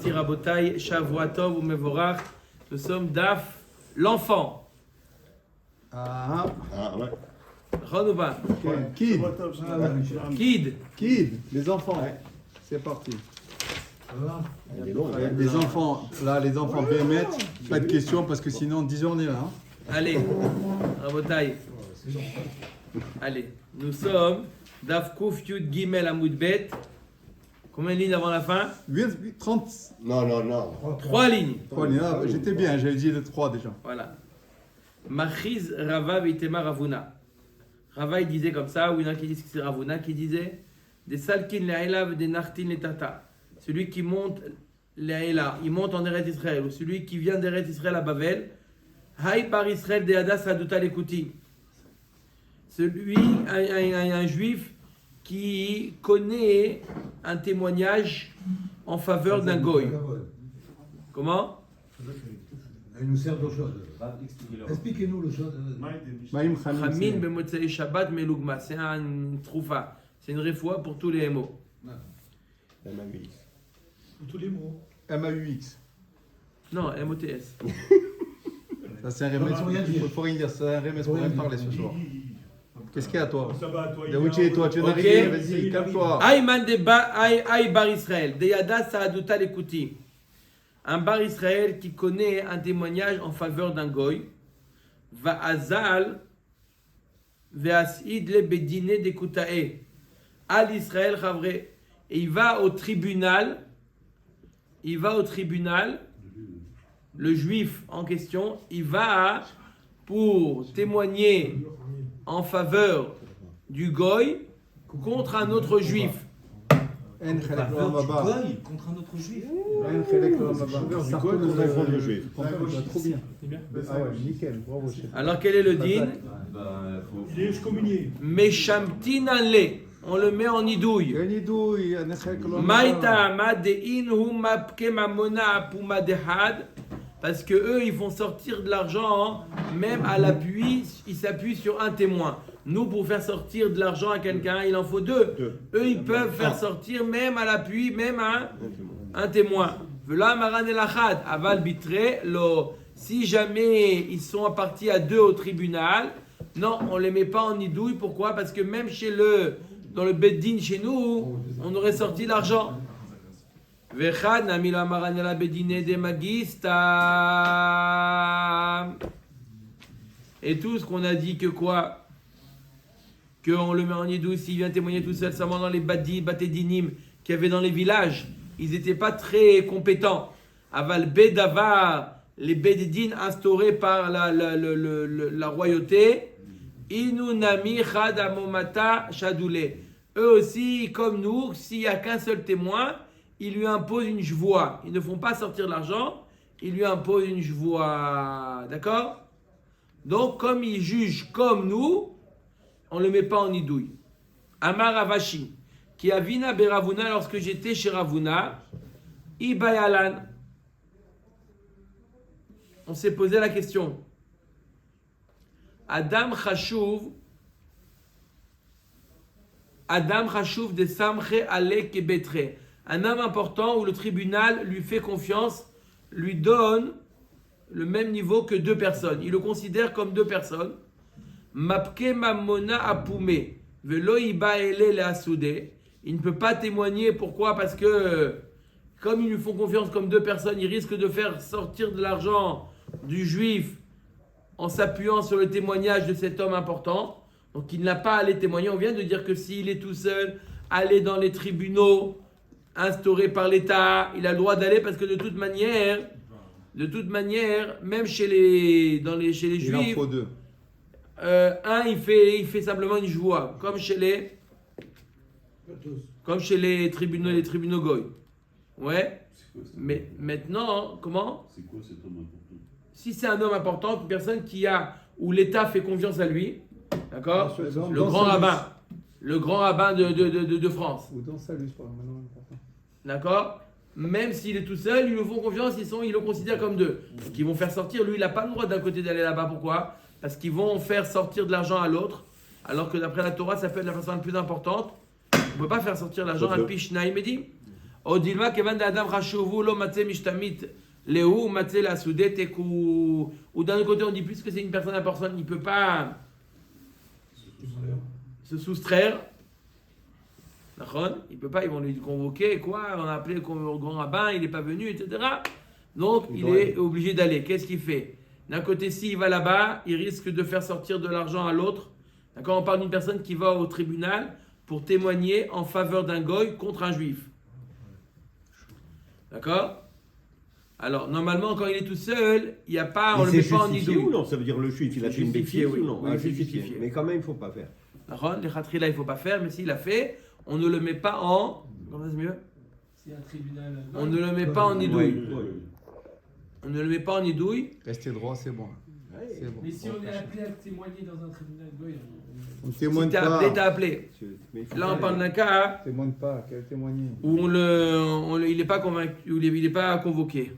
Rabotai, Shavua Tov ou Mevorach, nous sommes Daf, l'enfant. Ah ouais. Renouba. Kid. Kid. Les enfants. C'est parti. Elle est longue, hein. Les enfants, là, les enfants BMF, pas de questions parce que sinon 10 heures on est là. Hein. Allez, Rabotai. Allez, nous sommes Daf Kouf Yud Gimel Amoud Bet. Combien de lignes avant la fin? 30. Non. 3 lignes. J'étais bien, j'avais dit le 3 déjà. Voilà. Machiz Rava Vitema Ravuna. Rava il disait comme ça, ou il y en a qui disent que c'est Ravuna qui disait des Salkin Le'elav, des Nartin Letata. Celui qui monte Le'ela, il monte en Eretz Israël, ou celui qui vient d'Eretz Israël à Bavel. Haï par Israël de Hadas Aduta Lekuti. Celui, un juif qui connaît un témoignage en faveur d'un goy. Comment? Il nous sert d'eau chaude. Expliquez-nous le chose. Maïm Chamin Khamim. b'motzei Shabbat melugma. C'est un troufa. C'est une réfoua pour tous les mots. Pour tous les mots. MAUX. Non, MOTS. Ça c'est un remède. Il faut rien dire, c'est un remède pour rien parler ce soir. Qu'est-ce qu'il y a à toi? Ça va, toi. Daouchi et toi, tu viens Ok. d'arriver, vas-y, calme-toi. Aïman de Aï bar Israël. De Yada Saaduta Lekuti. Un bar Israël qui connaît un témoignage en faveur d'un goy. Va azal ve'asid le bedine de Kutae. Al Israël Chavre. Et il va au tribunal. Le juif en question, il va pour témoigner en faveur du goy contre un autre juif. En Khalek Lamaba. Contre un autre juif. En Khalek Lamaba. Du goy contre le juif. Trop bien. Ah ouais, nickel, bravo chef. Alors quel est le din? Il est excommunié. Meshamtin anle. On le met en idouille. Ganidouille, en Khalek Maïta Lamaba. madein hu mapke mamona apuma dehad. Parce que eux, ils font sortir de l'argent, même à l'appui, ils s'appuient sur un témoin. Nous, pour faire sortir de l'argent à quelqu'un, il en faut deux. Eux, ils peuvent faire sortir même à l'appui, même un témoin. Vela maran elachad, aval bitre, lo. Si jamais ils sont partis à deux au tribunal, non, on les met pas en idouille. Pourquoi? Parce que même dans le beddin chez nous, on aurait sorti l'argent. Vechad namila maranela bedine de magista. Et tout ce qu'on a dit que quoi? Qu'on le met en idouille s'il vient témoigner tout seul, seulement dans les batédinim qu'il y avait dans les villages. Ils n'étaient pas très compétents. Aval bedavar, les bededin instaurés par la royauté. Inunami chad amomata shadoulé. Eux aussi, comme nous, s'il n'y a qu'un seul témoin, ils lui imposent une jvoie. Ils ne font pas sortir l'argent, ils lui imposent une jvoie. D'accord? Donc, comme ils jugent comme nous, on ne le met pas en idouille. Amar Avashi, qui a vina beravuna lorsque j'étais chez Ravuna, Ibayalan. On s'est posé la question. Adam Chashuv de Samche Ale Kebetre. Un homme important où le tribunal lui fait confiance, lui donne le même niveau que deux personnes. Il le considère comme deux personnes. Mapke mamona apume, velo iba ele le asoude. Il ne peut pas témoigner. Pourquoi? Parce que comme ils lui font confiance comme deux personnes, il risque de faire sortir de l'argent du juif en s'appuyant sur le témoignage de cet homme important. Donc il n'a pas à aller témoigner. On vient de dire que s'il est tout seul, aller dans les tribunaux instaurés par l'État, il a le droit d'aller parce que de toute manière, même chez les juifs, Il en faut deux. il fait simplement une joie, comme chez les tribunaux goy. Ouais. Mais maintenant, comment? C'est quoi cet homme important? Si c'est un homme important, une personne où l'État fait confiance à lui, d'accord? Le grand rabbin de France. Ou dans Salus, pas maintenant important. D'accord? Même s'il est tout seul, ils lui font confiance, ils le considèrent comme deux. Donc ils vont faire sortir, lui il n'a pas le droit d'un côté d'aller là-bas. Pourquoi? Parce qu'ils vont faire sortir de l'argent à l'autre, alors que d'après la Torah, ça peut être la façon la plus importante. On ne peut pas faire sortir l'argent à Pishnaï Medim. Odilma kevan d'adam rashuvu lo matze mishtamit lehu matze la soudet ou d'un autre côté on dit puisque c'est une personne à personne, il ne peut pas se soustraire. Il peut pas, ils vont lui convoquer, quoi, on a appelé le grand rabbin, il n'est pas venu, etc. Donc il est obligé d'aller. Qu'est-ce qu'il fait? D'un côté, s'il va là-bas, il risque de faire sortir de l'argent à l'autre. D'accord, on parle d'une personne qui va au tribunal pour témoigner en faveur d'un goy contre un juif. D'accord? Alors, normalement, quand il est tout seul, il n'y a pas, on ne le met pas en justifié idouille. ou non? Ça veut dire le juif, il a fait une Justifié, bêtise oui. ou non? Oui, Ah, c'est justifié. justifié. Mais quand même, il ne faut pas faire. D'accord? Les khatri là, il ne faut pas faire, mais s'il a fait, on ne le met pas en. Comment c'est mieux? C'est un tribunal. On ne le met pas en idouille. Ouais. On ne le met pas en idouille. Restez droit, c'est bon. C'est bon. Mais si on est appelé à témoigner dans un tribunal goy, On ne Si témoigne t'es pas. appelé, t'as appelé. Mais il faut Là, on pas parle aller. d'un cas On témoigne pas. Quel témoigner? où il n'est pas convaincu, où il n'est pas convoqué.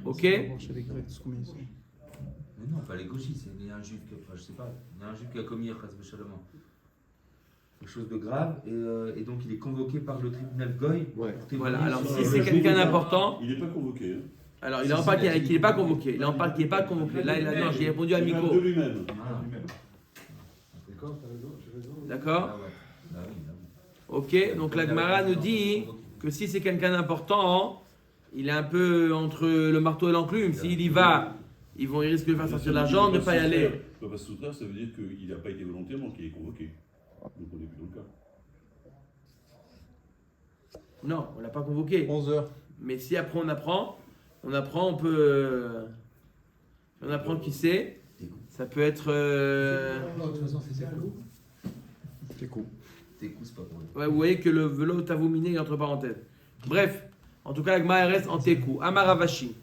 Ok? On va voir chez les Grecs, combien ils sont. Mais non, pas les gauchistes, il y a un juif qui, enfin, je sais pas, il y a un juif qui a commis quelque chose de grave et donc il est convoqué par le tribunal goy. Ouais. pour témoigner Voilà, alors sur- si c'est quelqu'un d'important, Il n'est pas convoqué. Hein. alors il est en parle qu'il n'est pas convoqué. Il est en parle qu'il n'est pas convoqué. Là, non, j'ai répondu à Il parle Miko. de lui-même. Ah. D'accord, t'as raison, j'ai raison. D'accord? Ah ouais. Bah oui, bah oui. Ok, donc la Gemara nous dit que si c'est quelqu'un d'important, il est un peu entre le marteau et l'enclume. S'il y va, il risque de faire sortir de l'argent, ne pas y aller. Ne pas se soustraire, ça veut dire qu'il n'a pas été volontairement qu'il est convoqué. Donc on n'est plus dans le cas. Non, on l'a pas convoqué. 11h. Mais si après on apprend, on apprend qui c'est. Ça peut être. Non, de toute façon, c'est flou. C'est cool. Tes coups, c'est pas pour lui. Ouais, vous voyez que le velo tavouminé est entre parenthèses. Bref, en tout cas, la Gemara reste en tekou. Amaravashi.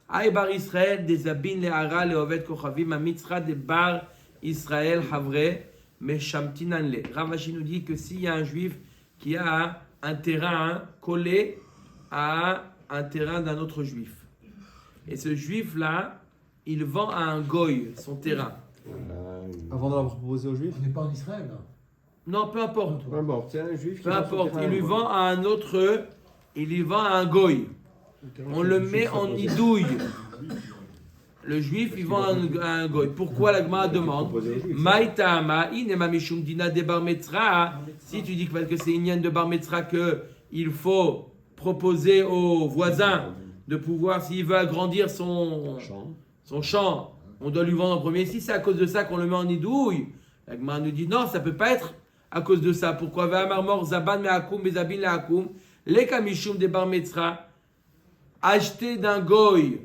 Aïe bar Israël, des abin le hara le ovet kochavim, a mitzra de bar Israël havre, mais shamtinanle. Ravashi nous dit que s'il y a un juif qui a un terrain collé à un terrain d'un autre juif, et ce juif-là, il vend à un goy son terrain. Avant de l'avoir proposé aux Juifs. On n'est pas en Israël, là. Non, peu importe. Ouais, bon, c'est un juif qui Peu va importe, sur le il lui terrain, vend à un autre, il lui vend à un goy. On le met en idouille. Le juif, il vend à un goy. Pourquoi la Gemara demande Maïtama, inema mishum dina de bar metzra. Si tu dis que c'est une de bar metzra que il faut proposer aux voisins de pouvoir, s'il veut agrandir son champ, on doit lui vendre en premier. Si c'est à cause de ça qu'on le met en idouille, la Gemara nous dit non, ça peut pas être à cause de ça. Pourquoi Ve'amar zaban me'akum bezabin le'akum les kamishum de bar metzra acheter d'un goy,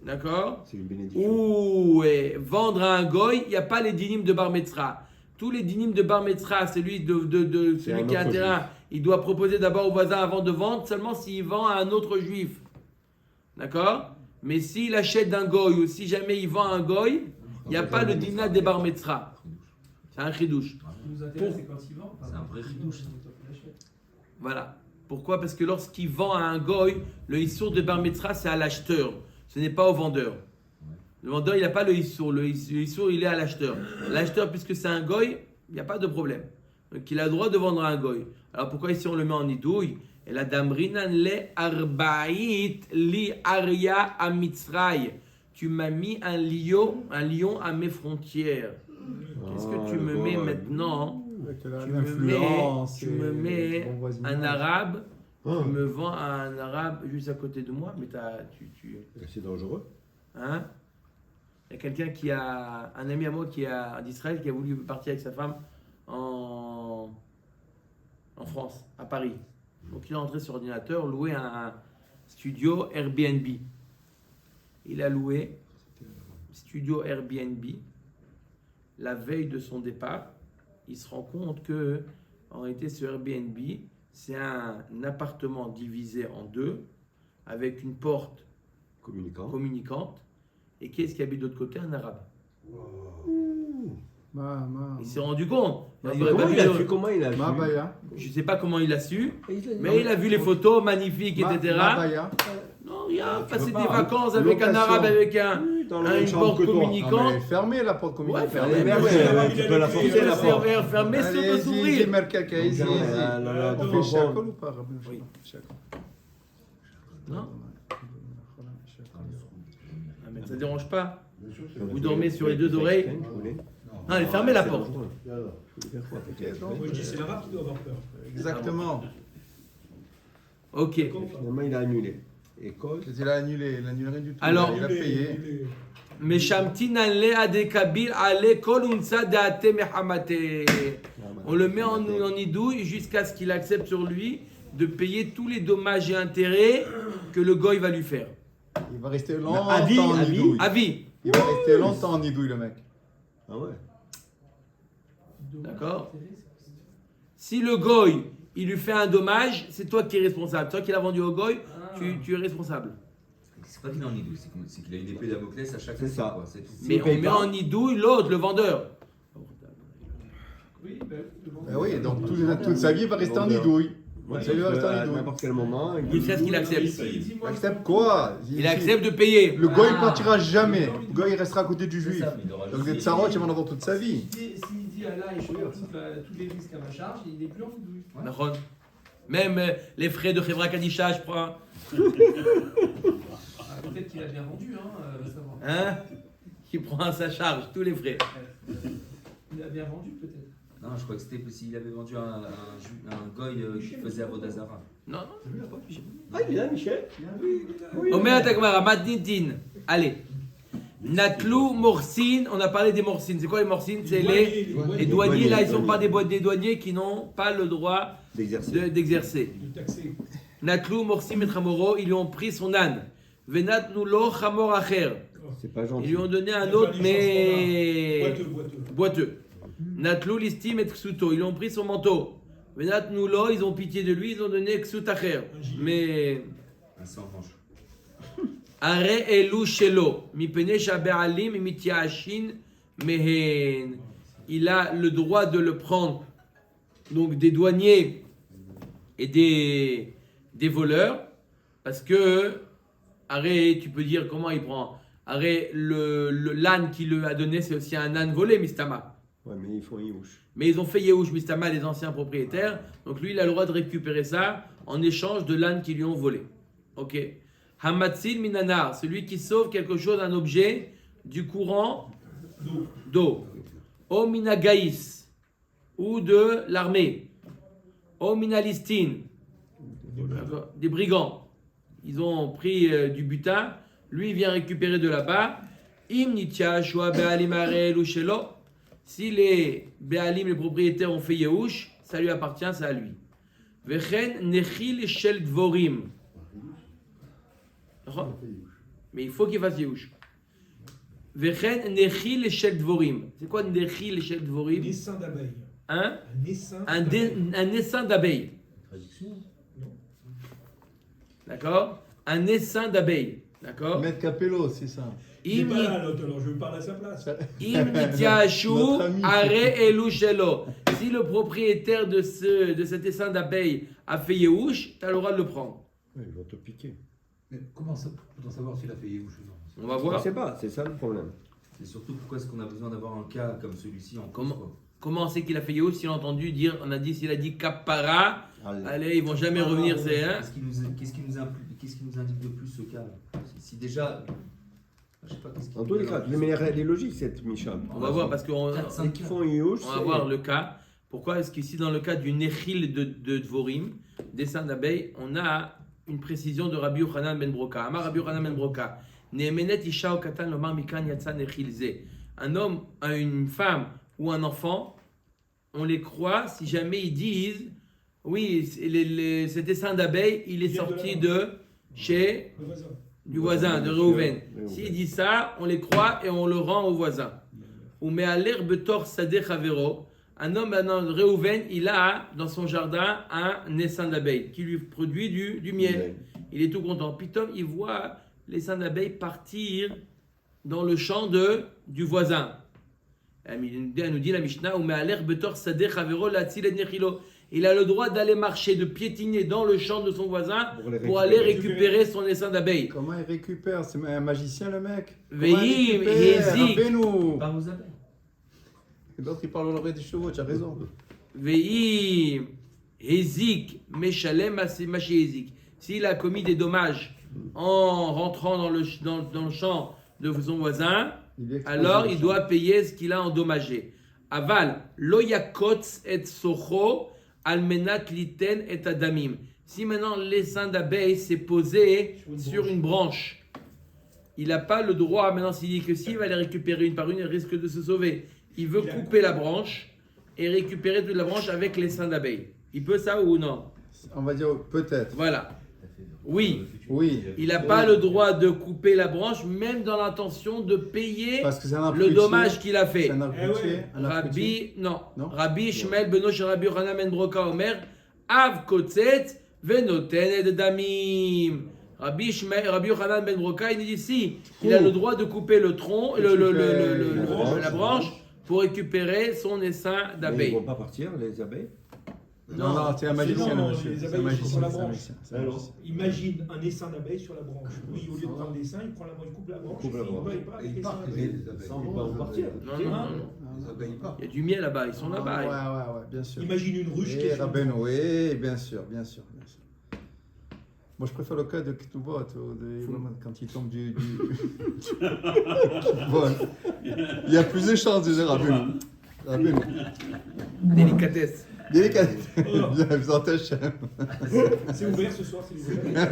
d'accord, C'est une bénédiction. ou vendre à un goy, il n'y a pas les dynimes de bar metzra. Tous les dynimes de bar metzra, celui celui qui a un autre terrain, juif. il doit proposer d'abord au voisin avant de vendre, seulement s'il vend à un autre juif, d'accord. Mais s'il achète d'un goy ou si jamais il vend à un goy, il n'y a pas le dînat des bar metzra. C'est un chidouche. Ce qui nous intéresse, c'est quand il vend. C'est un vrai chidouche. Voilà. Pourquoi? Parce que lorsqu'il vend à un goy, le issour de bar metzra, c'est à l'acheteur. Ce n'est pas au vendeur. Le vendeur, il n'a pas le issour. Le issour, il est à l'acheteur. L'acheteur, puisque c'est un goy, il n'y a pas de problème. Donc, il a le droit de vendre à un goy. Alors, pourquoi ici on le met en idouille? Et la damrinan le arbaït li aria à Mitzray. Tu m'as mis un lion à mes frontières. Qu'est-ce que tu me mets maintenant? Tu me mets un arabe, tu me vends à un arabe juste à côté de moi, mais C'est dangereux. hein? Il y a quelqu'un qui a, un ami à moi d'Israël qui a voulu partir avec sa femme en France, à Paris. Donc il est entré sur ordinateur, loué un studio Airbnb. Il a loué studio Airbnb la veille de son départ. Il se rend compte que, en réalité, ce Airbnb, c'est un appartement divisé en deux, avec une porte communicante. Et qui est-ce qui habite de l'autre côté? Un arabe. Il s'est rendu compte. Comment il a su Je ne sais pas comment il a su, mais il a vu les photos magnifiques, etc. Non, rien. Passer des vacances avec un arabe, avec un. dans la même une chambre porte que toi. communicante. mais fermez la porte communicante. Ouais, fermez. Tu peux la forcer la porte. Fermez, ça peut s'ouvrir. On fait shakol ou pas, Rabbi? Oui. Shakol. Non. Ah, mais ça ne dérange pas. Bien sûr, c'est Vous dormez sur les deux oreilles. Non, allez, fermez la porte. Ok, donc, Moi je dis c'est l'arabe qui doit avoir peur. exactement. Ok. Finalement, il a annulé. Et cause. Il a annulé rien du tout. Alors- il a payé. On le met en idouille jusqu'à ce qu'il accepte sur lui de payer tous les dommages et intérêts que le goy va lui faire. Il va rester longtemps à vie, en à vie. idouille. À vie. Il va rester longtemps en idouille, le mec. Ah ouais. D'accord. Si le goy, il lui fait un dommage, c'est toi qui es responsable. Toi qui l'as vendu au goy, tu es responsable. C'est pas qu'il est en idouille, c'est qu'il a une épée Damoclès à chaque C'est fois. ça. Quoi, c'est tout. Mais on met en idouille l'autre, le vendeur. Oui, le vendeur. Ben oui, donc toute sa vie, il va rester en idouille. Ouais, Ça lui va rester en à idouille. n'importe quel moment. Jusqu'à ce qu'il accepte. Il accepte quoi? Il accepte de payer. Le goy, il partira jamais. Le goy, il restera à côté du C'est juif. ça, mais il aura Donc juste- des tsarots, il va en avoir toute sa vie. S'il dit Allah et je prends tous les risques à ma charge, il n'est plus en idouille. D'accord. Même les frais de Khevra Kadisha, je prends. Peut-être qu'il a bien vendu, va savoir. Hein? Qui prend à sa charge tous les frais. Il a bien vendu peut-être. Non, je crois que c'était s'il avait vendu un goy qui faisait Avodazara. Non, non. Ah, il est là, Michel. Omer Takmara, Matnitin. Allez. Natlou, Morsin, on a parlé des Morsines. C'est quoi les Morsines? C'est les douaniers. Là, ils ne sont pas des douaniers qui n'ont pas le droit D'exercer. d'exercer. De taxer. Natlou, Morsim et Tramoro, ils lui ont pris son âne. Venatnu lo Chamor Acher. C'est pas Ils gentil. lui ont donné un autre, mais Boiteux. boiteux. Natlou, Listim et Ksuto, ils lui ont pris son manteau. Venatnu lo, ils ont pitié de lui, ils ont donné Ksut Acher. Mais. Un sans manche. Are elu shelo, mipene shabe'alim et mitiashin mehen. Il a le droit de le prendre. Donc des douaniers et des voleurs. Parce que, arrête, tu peux dire comment il prend. Arrête, l'âne qui lui a donné, c'est aussi un âne volé, Mistama. Ouais, mais ils font Youch. Mais ils ont fait Yehush Mistama, les anciens propriétaires. Donc lui, il a le droit de récupérer ça en échange de l'âne qu'ils lui ont volé. Ok. Hamatsil minanar, celui qui sauve quelque chose, un objet du courant d'eau. O minagaïs, ou de l'armée. O minalistine, des brigands. Ils ont pris du butin. Lui, il vient récupérer de là-bas. Im nitia shua be'alim arel ou shelo. Si les be'alim, les propriétaires, ont fait Yehush, ça lui appartient, c'est à lui. Vechen nechil shel dvorim. Mais il faut qu'il fasse Yehush. Vechen nechil shel dvorim. C'est quoi nechil shel Un dvorim? essaim d'abeilles. Hein? Un essaim Un essaim d'abeilles. D'accord? Un essaim d'abeilles. D'accord? Maître Capello, c'est ça. Il n'est pas là, l'autre, alors je parle à sa place. Notre ami. are elu shelo. Si le propriétaire de cet essaim d'abeilles a fait Yehush, tu as le droit de le prendre. Ouais, ils vont te piquer. Mais comment ça peut-on savoir s'il a fait Yehush ou non? On va Je voir. sais pas, c'est ça le problème. C'est surtout pourquoi est-ce qu'on a besoin d'avoir un cas comme celui-ci en Comment- cause, quoi. Comment c'est qu'il a fait Yehush? S'il a entendu dire, on a dit, s'il a dit Kapara, Allez. allez, ils vont jamais revenir. C'est, hein? Qu'est-ce qui nous indique de plus ce cas? Si déjà. Je sais pas qu'est-ce qui En nous tous les donne cas, plus. mais elle est logique cette Michal. On va voir parce qu'on Quatre, cinq. Dès qu'ils font Youch, on va voir le cas. Pourquoi est-ce qu'ici, dans le cas du Nechil de Dvorim, d'essaim d'abeilles, on a une précision de Rabbi Yochanan ben Broka. Amar Rabbi Yochanan ben Broka. Ne'emenet isha o katan lomar mikan yatsa nechil ze. Un homme, une femme ou un enfant, on les croit si jamais ils disent oui, cet essaim d'abeilles, il est Vient de sorti là. de chez Le voisin. du voisin, de Reuven. Reuven. S'il dit ça, on les croit et on le rend au voisin. Ou mais à l'herbe tor sadeh chavero, un homme, Reuven, il a dans son jardin un essaim d'abeilles qui lui produit du miel. Il est tout content. Puis Tom, il voit l'essaim d'abeilles partir dans le champ du voisin. Elle nous dit la Mishnah, ou mais à l'herbe tor sadeh chavero la tziled nechilo. il a le droit d'aller marcher, de piétiner dans le champ de son voisin les pour aller récupérer son essaim d'abeilles. Comment il récupère? C'est un magicien le mec. Veim, Comment il récupère? Hézik. Rappelez-nous. Par aux abeilles. Et l'autre il parle l'oreille des chevaux, tu as raison. Veim, Hézik, Meshalem, Maché Hézik. S'il a commis des dommages en rentrant dans le champ de son voisin, alors il doit payer ce qu'il a endommagé. Aval, lo yakotz et socho almenat liten et adamim. Si maintenant l'essaim d'abeille s'est posé sur une branche, il n'a pas le droit, maintenant s'il dit que s'il va les récupérer une par une, il risque de se sauver. Il veut couper la branche et récupérer toute la branche avec l'essaim d'abeille. Il peut ça ou non? On va dire peut-être. Voilà. Oui. Oui. Il n'a pas le droit de couper la branche, même dans l'intention de payer Parce que c'est un le dommage qu'il a fait. C'est un arbre fruitier, un arbre fruitier. Non. Non. Rabbi Shmuel beno shel Rabbi Yochanan ben Broka Omer, Av kotzet venoten et damim. Rabbi Yochanan ben Broka, il dit si, il a le droit de couper le tronc, la branche, pour récupérer son essaim Mais ils d'abeilles. ne vont pas partir, les abeilles. Non, non, c'est un magicien, non, le monsieur. les C'est un abeilles magicien. sur la c'est un branche. magicien, c'est un Alors, magicien. Imagine un essaim d'abeilles sur la branche. Lui, au lieu de prendre l'essaim, il prend la branche, il coupe la branche. Coupe la il branche. va, il part avec Ils l'essaim partent, d'abeilles. les abeilles. Ils vont partir. Non, non, non. Les abeilles partent. Il y a du miel là-bas, ils sont là-bas. Ouais, bien sûr. Imagine une ruche qui Et est sur le Rabbeinu, oui, bien sûr. Moi, je préfère le cas de Ketubot, quand il tombe du vol. Il y a plus de chances, déjà, Rabbeinu. Délicatesse. Délicat. Bien, vous en tâchez. C'est ouvert ce soir, c'est ouvert.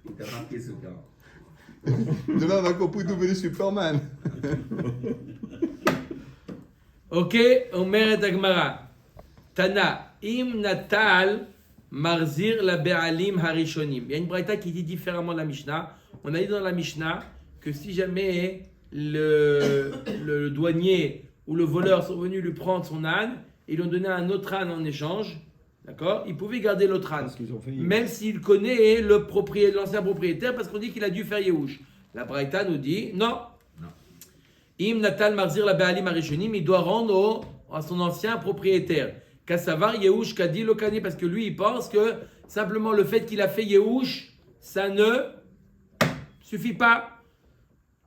Il t'a marqué ce cas. Demain, on va compris devenir Superman. Ok, אומרת הגמרא, תנא, אם נטל מחזיר לבעלים הראשונים. Il y a une braïta qui dit différemment de la Mishnah. On a dit dans la Mishnah que si jamais le douanier ou le voleur sont venus lui prendre son âne et lui ont donné un autre âne en échange, d'accord, il pouvait garder l'autre âne. Parce qu'ils ont fait. Même s'il connaît l'ancien propriétaire, parce qu'on dit qu'il a dû faire Yehush. La Braïta nous dit non. Im Natal Marzir la Baalim Arishonim, il doit rendre à son ancien propriétaire. Kassavar Yehush Kadi Lokani, parce que lui il pense que simplement le fait qu'il a fait Yehush, ça ne suffit pas.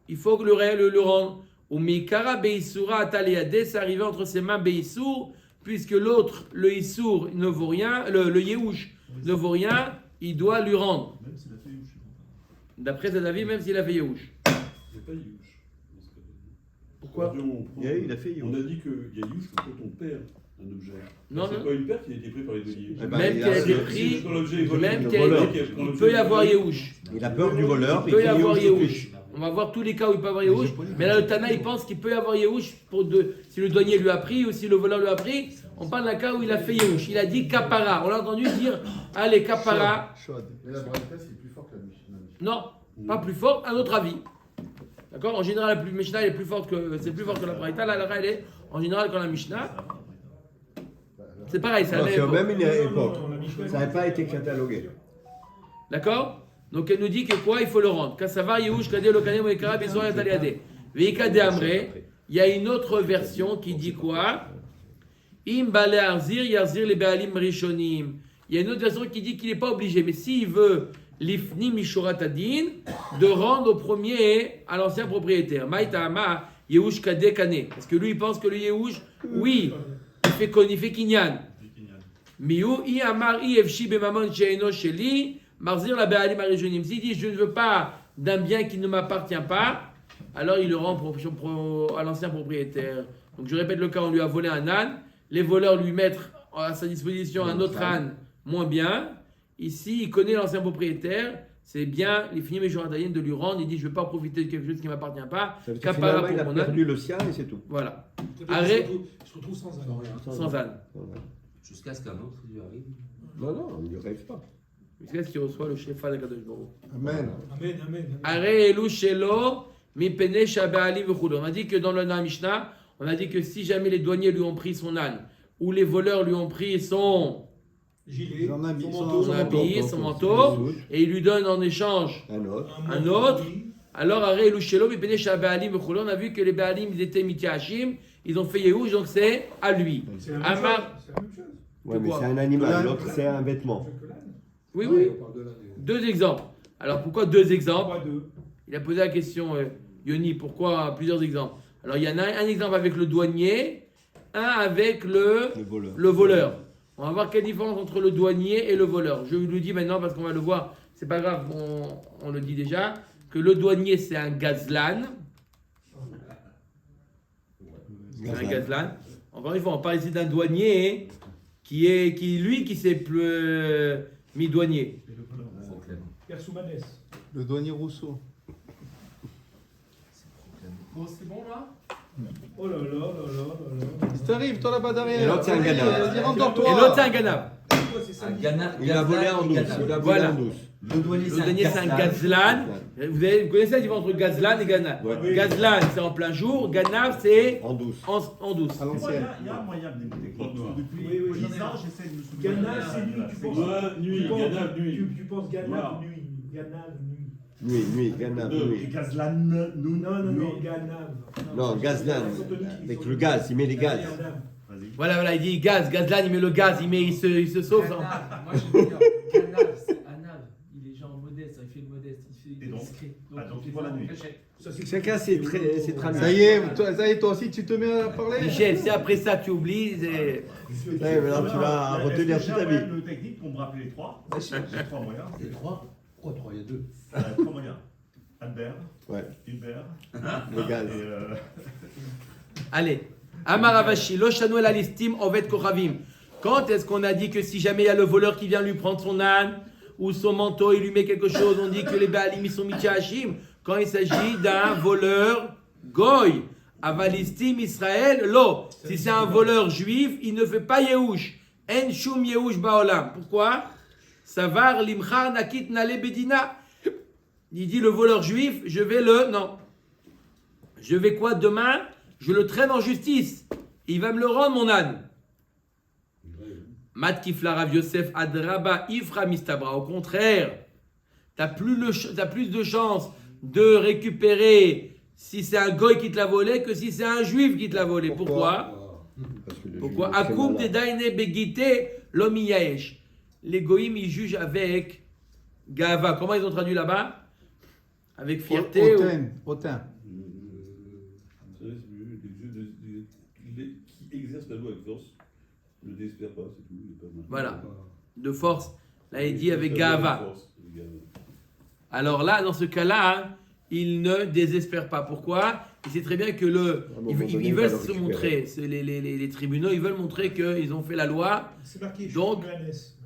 Il faut que le rendre. Ou Mikara Beisura Ataliade, c'est arrivé entre ses mains Beisour, puisque l'autre, le Issour, ne vaut rien, le Yehush ne vaut rien, il doit lui rendre. Même s'il a fait Youch. D'après cet avis, même s'il a fait Yehush. Il n'y a pas Youch. Pourquoi? Il a fait On a dit qu'il y a Youch quand on perd un objet. Non, C'est non. pas une perte qui a été prise par les douaniers. Eh ben, Même il qu'il a été a- pris, Quand l'objet est volé, même le qu'il a voleur été- qui a pris il l'objet peut y est avoir volé. Yehush. Il a peur du voleur. Il peut y fait avoir Yehush tout de Yehush. suite. On va voir tous les cas où il peut y avoir Yehush. Mais là, le Tana, il pense qu'il peut y avoir Yehush si le douanier lui a pris ou si le voleur lui a pris. On parle d'un cas où il a fait Yehush. Il a dit Kapara. On l'a entendu dire allez, Kapara. Chaude. Mais la Braïta, c'est plus fort que la Mishnah. Non, pas plus fort, un autre avis. D'accord? En général, la Mishnah est plus forte c'est plus fort que la Braïta. La Lara, elle est en général quand la Mishnah. C'est pareil, c'est la Non, même c'est époque. même une époque. Non, la Mishnah, Ça n'avait pas été catalogué. D'accord? Donc elle nous dit que quoi? Il faut le rendre. Kassavar Yehush Kadeh Lokane Moekara Besor Yataliade. Veika de Amre. Il y a une autre version qui dit quoi? Im Bale Arzir Yarzir le Baalim Rishonim. Il y a une autre version qui dit qu'il n'est pas obligé. Mais s'il veut l'ifni mishurat adin, de rendre au premier à l'ancien propriétaire. Maïtama Yehush Kadeh Kane. Parce que lui il pense que le Yehush, oui, il fait kinyan. Miou I Amar I Efshi Bemamon Sheeno Sheli. Marzir la Baalim Arishonim. S'il dit je ne veux pas d'un bien qui ne m'appartient pas, alors il le rend à l'ancien propriétaire. Donc je répète le cas, on lui a volé un âne, les voleurs lui mettent à sa disposition un autre âne moins bien. Ici, il connaît l'ancien propriétaire, c'est bien les finis méjorataïennes de lui rendre. Il dit je ne veux pas profiter de quelque chose qui ne m'appartient pas. Ça veut dire Capara finalement, il a pour mon âne. perdu le sien et c'est tout. Voilà, il Arrête. se retrouve sans âne. sans âne. Jusqu'à ce qu'un autre lui arrive. Non, non, on n'y rêve pas. Jusqu'à ce qu'il reçoit le Shefa d'Akadosh Baruch Hu. Amen. Amen, amen. Are elu shelo mipene shabali v'chulu. On a dit que dans le Mishnah, on a dit que si jamais les douaniers lui ont pris son âne ou les voleurs lui ont pris son Gilet, Son habit, manteau, habit, son manteau, et il lui donne en échange Un autre. un autre, alors are elu shelo mipene shabali v'chulu. On a vu que les Baalim ils étaient mitiachim, ils ont fait Yehush, donc c'est à lui. C'est la même Amar- chose. C'est la même chose. Ouais, mais quoi c'est un animal, l'autre c'est un vêtement. Oui, Ouais, oui. on parle de l'un des- Deux exemples. Alors pourquoi deux exemples? Pourquoi deux? Il a posé la question, Yoni, pourquoi plusieurs exemples? Alors il y en a un exemple avec le douanier, un avec Le voleur. le voleur. On va voir quelle différence entre le douanier et le voleur. Je vous le dis maintenant parce qu'on va le voir, c'est pas grave, on le dit déjà, que le douanier c'est un gazlan. C'est un gazlan. Encore une fois, on parle ici d'un douanier qui s'est mis douanier. Père Soumanès. Le douanier Rousseau. Bon, c'est bon là? Oh là là là là là là. Si t'arrives, toi là-bas derrière. Et l'autre, c'est un Vas-y, gamin. vas-y, rentre-toi. Et l'autre c'est un ganab. Pourquoi c'est ça? Un Ghana. Il a volé en douce. Il a volé Voilà. en douce. Le douanier, Le douanier c'est un gazlan. Vous connaissez la différence entre gazlan et ganab? Ouais. Gazlan c'est en plein jour, ganab c'est En douce. en douce. À l'ancienne. Il y a un moyen de démonter. Depuis Oui, oui, 10 ans, j'essaie de me souvenir. Ghana, c'est nuit, tu penses. Ouais, nuit, tu penses- Ghana, nuit. Tu penses Ghana Noir. nuit. Ghana nuit. Nuit, Ghana, Et nuit. Gazlan, nous, Non, Ghana. Non, Gazlan. Avec le gaz, il met les gaz. Vas-y. Voilà, il dit gaz, gazlan, il met le gaz, il se sauve. Ganav. Moi, je veux dire, Ganav, c'est Anav. Il est genre modeste, il fait le modeste, il Et fait donc discret. Ah, donc il tu fait vois la ça en nuit. cachette. Chacun ses traditions. Ça y est, toi aussi, tu te mets à parler. Michel, si après ça tu oublies, Ouais, mais là, tu vas retenir toute ta vie. Le technique pour me rappeler les trois. J'ai trois moyens. Il y a trois. Pourquoi trois? Il y a deux. Trois moyens. Albert, Ouais, Hubert le gaz. et allez. Amar Avashi, lo shanuel alistim ovet kochavim. Quand est-ce qu'on a dit que si jamais il y a le voleur qui vient lui prendre son âne ou son manteau, il lui met quelque chose, on dit que les Baalim ils sont mitchahashim? Quand il s'agit d'un voleur goy, avalistim Israël, lo. Si c'est un voleur juif, il ne fait pas yehush. En shum yehush baolam. Pourquoi? Savar limchar nakit nale bedina. Il dit le voleur juif, je vais quoi demain? Je le traîne en justice. Il va me le rendre mon âne. Mat kifla Rav Yosef adraba ifra mistabra. Au contraire, t'as plus de chances de récupérer si c'est un goy qui te l'a volé que si c'est un juif qui te l'a volé. Pourquoi? Parce que le Pourquoi? juif est très Akoum malin. de daine begite lomiyaesh. Les goïms ils jugent avec gava. Comment ils ont traduit là-bas? Avec fierté. Hautain. Qui exerce la loi avec force ne désespère pas, c'est tout. Il est pas mal. Voilà. De force. Là, il dit avec La loi gava. force, avec gava. Alors là, dans ce cas-là, hein, il ne désespère pas. Pourquoi? Il sait très bien que ils veulent se montrer. Les tribunaux, ils veulent montrer qu'ils ont fait la loi. C'est marqué Donc, Soumanès.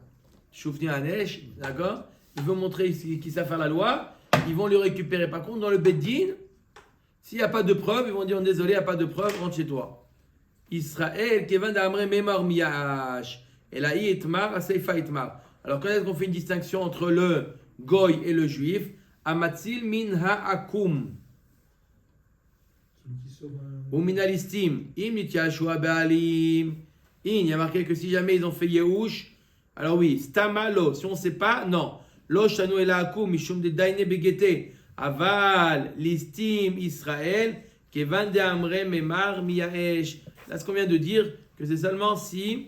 Choufni Hanesh, d'accord? Ils veulent montrer qu'ils savent faire la loi. Ils vont le récupérer. Par contre, dans le Beddin, s'il n'y a pas de preuve, ils vont dire désolé, il n'y a pas de preuve, rentre chez toi. Israël, Kevin d'Amre Memar Miyash. Et là, Itmar, Aseifa Itmar. Alors, quand est-ce qu'on fait une distinction entre le Goy et le Juif? Amatzil min ha'akum. Celui qui sauve un. Ou min alistim. Im nityashua ba'alim. Il y a marqué que si jamais ils ont fait Yehush, alors oui, stamalo. Si on ne sait pas, non. Lo shanu el ha'akum, mishum de daine begete. Aval, listim, Israël, kevan de amre memar miyaesh. Là, ce qu'on vient de dire, que c'est seulement si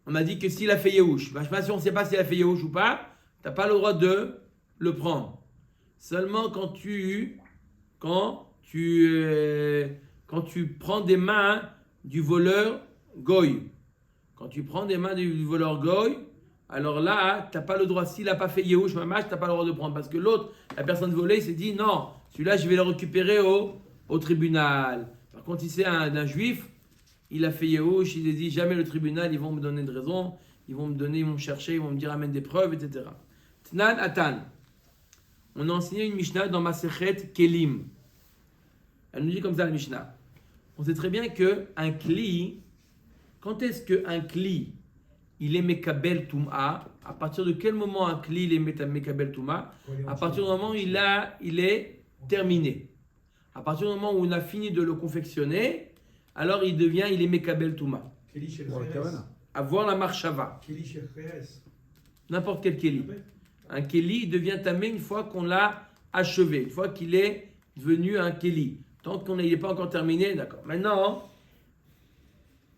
on a dit que s'il a fait Yehush. Ben, je ne sais pas si on ne sait pas s'il a fait Yehush ou pas, tu n'as pas le droit de le prendre. Seulement quand tu prends des mains du voleur goy. Quand tu prends des mains du voleur goy, alors là, tu n'as pas le droit. S'il n'a pas fait Yehush, mamash, tu n'as pas le droit de prendre. Parce que l'autre, la personne volée, il s'est dit non, celui-là, je vais le récupérer au tribunal. Par contre, si c'est un juif, il a fait Yehush, il a dit jamais le tribunal, ils vont me donner de raison, ils vont me chercher, ils vont me dire amène des preuves, etc. Tnan Atan. On a enseigné une Mishnah dans Masechet Kelim. Elle nous dit comme ça la Mishnah. On sait très bien qu'un Kli, quand est-ce qu'un Kli, il est Mekabel Tum'a? À partir de quel moment un Kli, il est Mekabel Tum'a? À partir du moment où il est terminé. À partir du moment où on a fini de le confectionner, alors il est Mekabel Tum'a. Keli chez Pour la Kheres. cabane. Avoir la marshava. Keli chez Kheres. N'importe quel Keli. Un Keli devient tamé une fois qu'on l'a achevé, une fois qu'il est devenu un Keli. Tant qu'il n'est pas encore terminé, d'accord. Maintenant,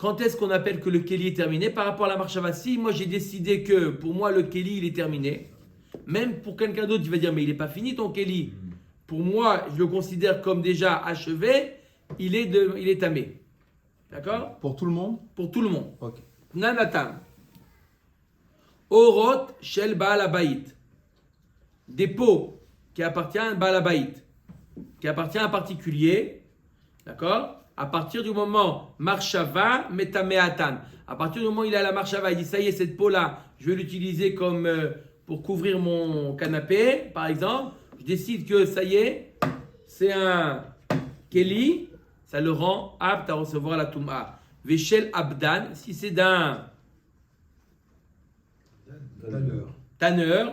Quand est-ce qu'on appelle que le Kéli est terminé? Par rapport à la marchava, si moi j'ai décidé que pour moi le Kéli il est terminé, même pour quelqu'un d'autre il va dire mais il n'est pas fini ton Kéli. Pour moi, je le considère comme déjà achevé, il est tamé. D'accord? Pour tout le monde? Pour tout le monde. Ok. Nanatam. Orot shel Baal Habayit. Des pots qui appartiennent à Baal Habayit, qui appartient à un particulier, d'accord? À partir du moment marshava metameatan, à partir du moment où il a la marshava, il dit ça y est, cette peau-là, je vais l'utiliser comme pour couvrir mon canapé, par exemple. Je décide que ça y est, c'est un keli, ça le rend apte à recevoir la touma. Veshel abdan, si c'est d'un tanneur,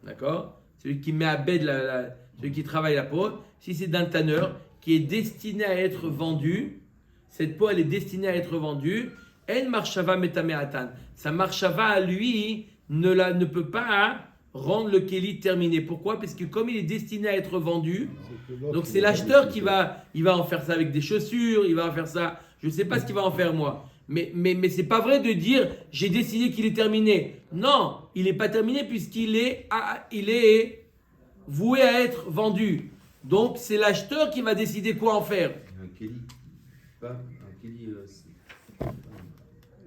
d'accord, celui qui met à bed, celui qui travaille la peau, si c'est d'un tanneur qui est destiné à être vendu, cette peau elle est destinée à être vendue, elle marshava metameatan. Sa marshava à lui ne peut pas rendre le kéli terminé. Pourquoi? Parce que comme il est destiné à être vendu, donc c'est l'acheteur qui va en faire ça avec des chaussures, il va en faire ça, je ne sais pas ce qu'il va en faire moi. Mais c'est pas vrai de dire j'ai décidé qu'il est terminé. Non, il n'est pas terminé puisqu'il est voué à être vendu. Donc c'est l'acheteur qui va décider quoi en faire. Un Kelly. Un Kelly.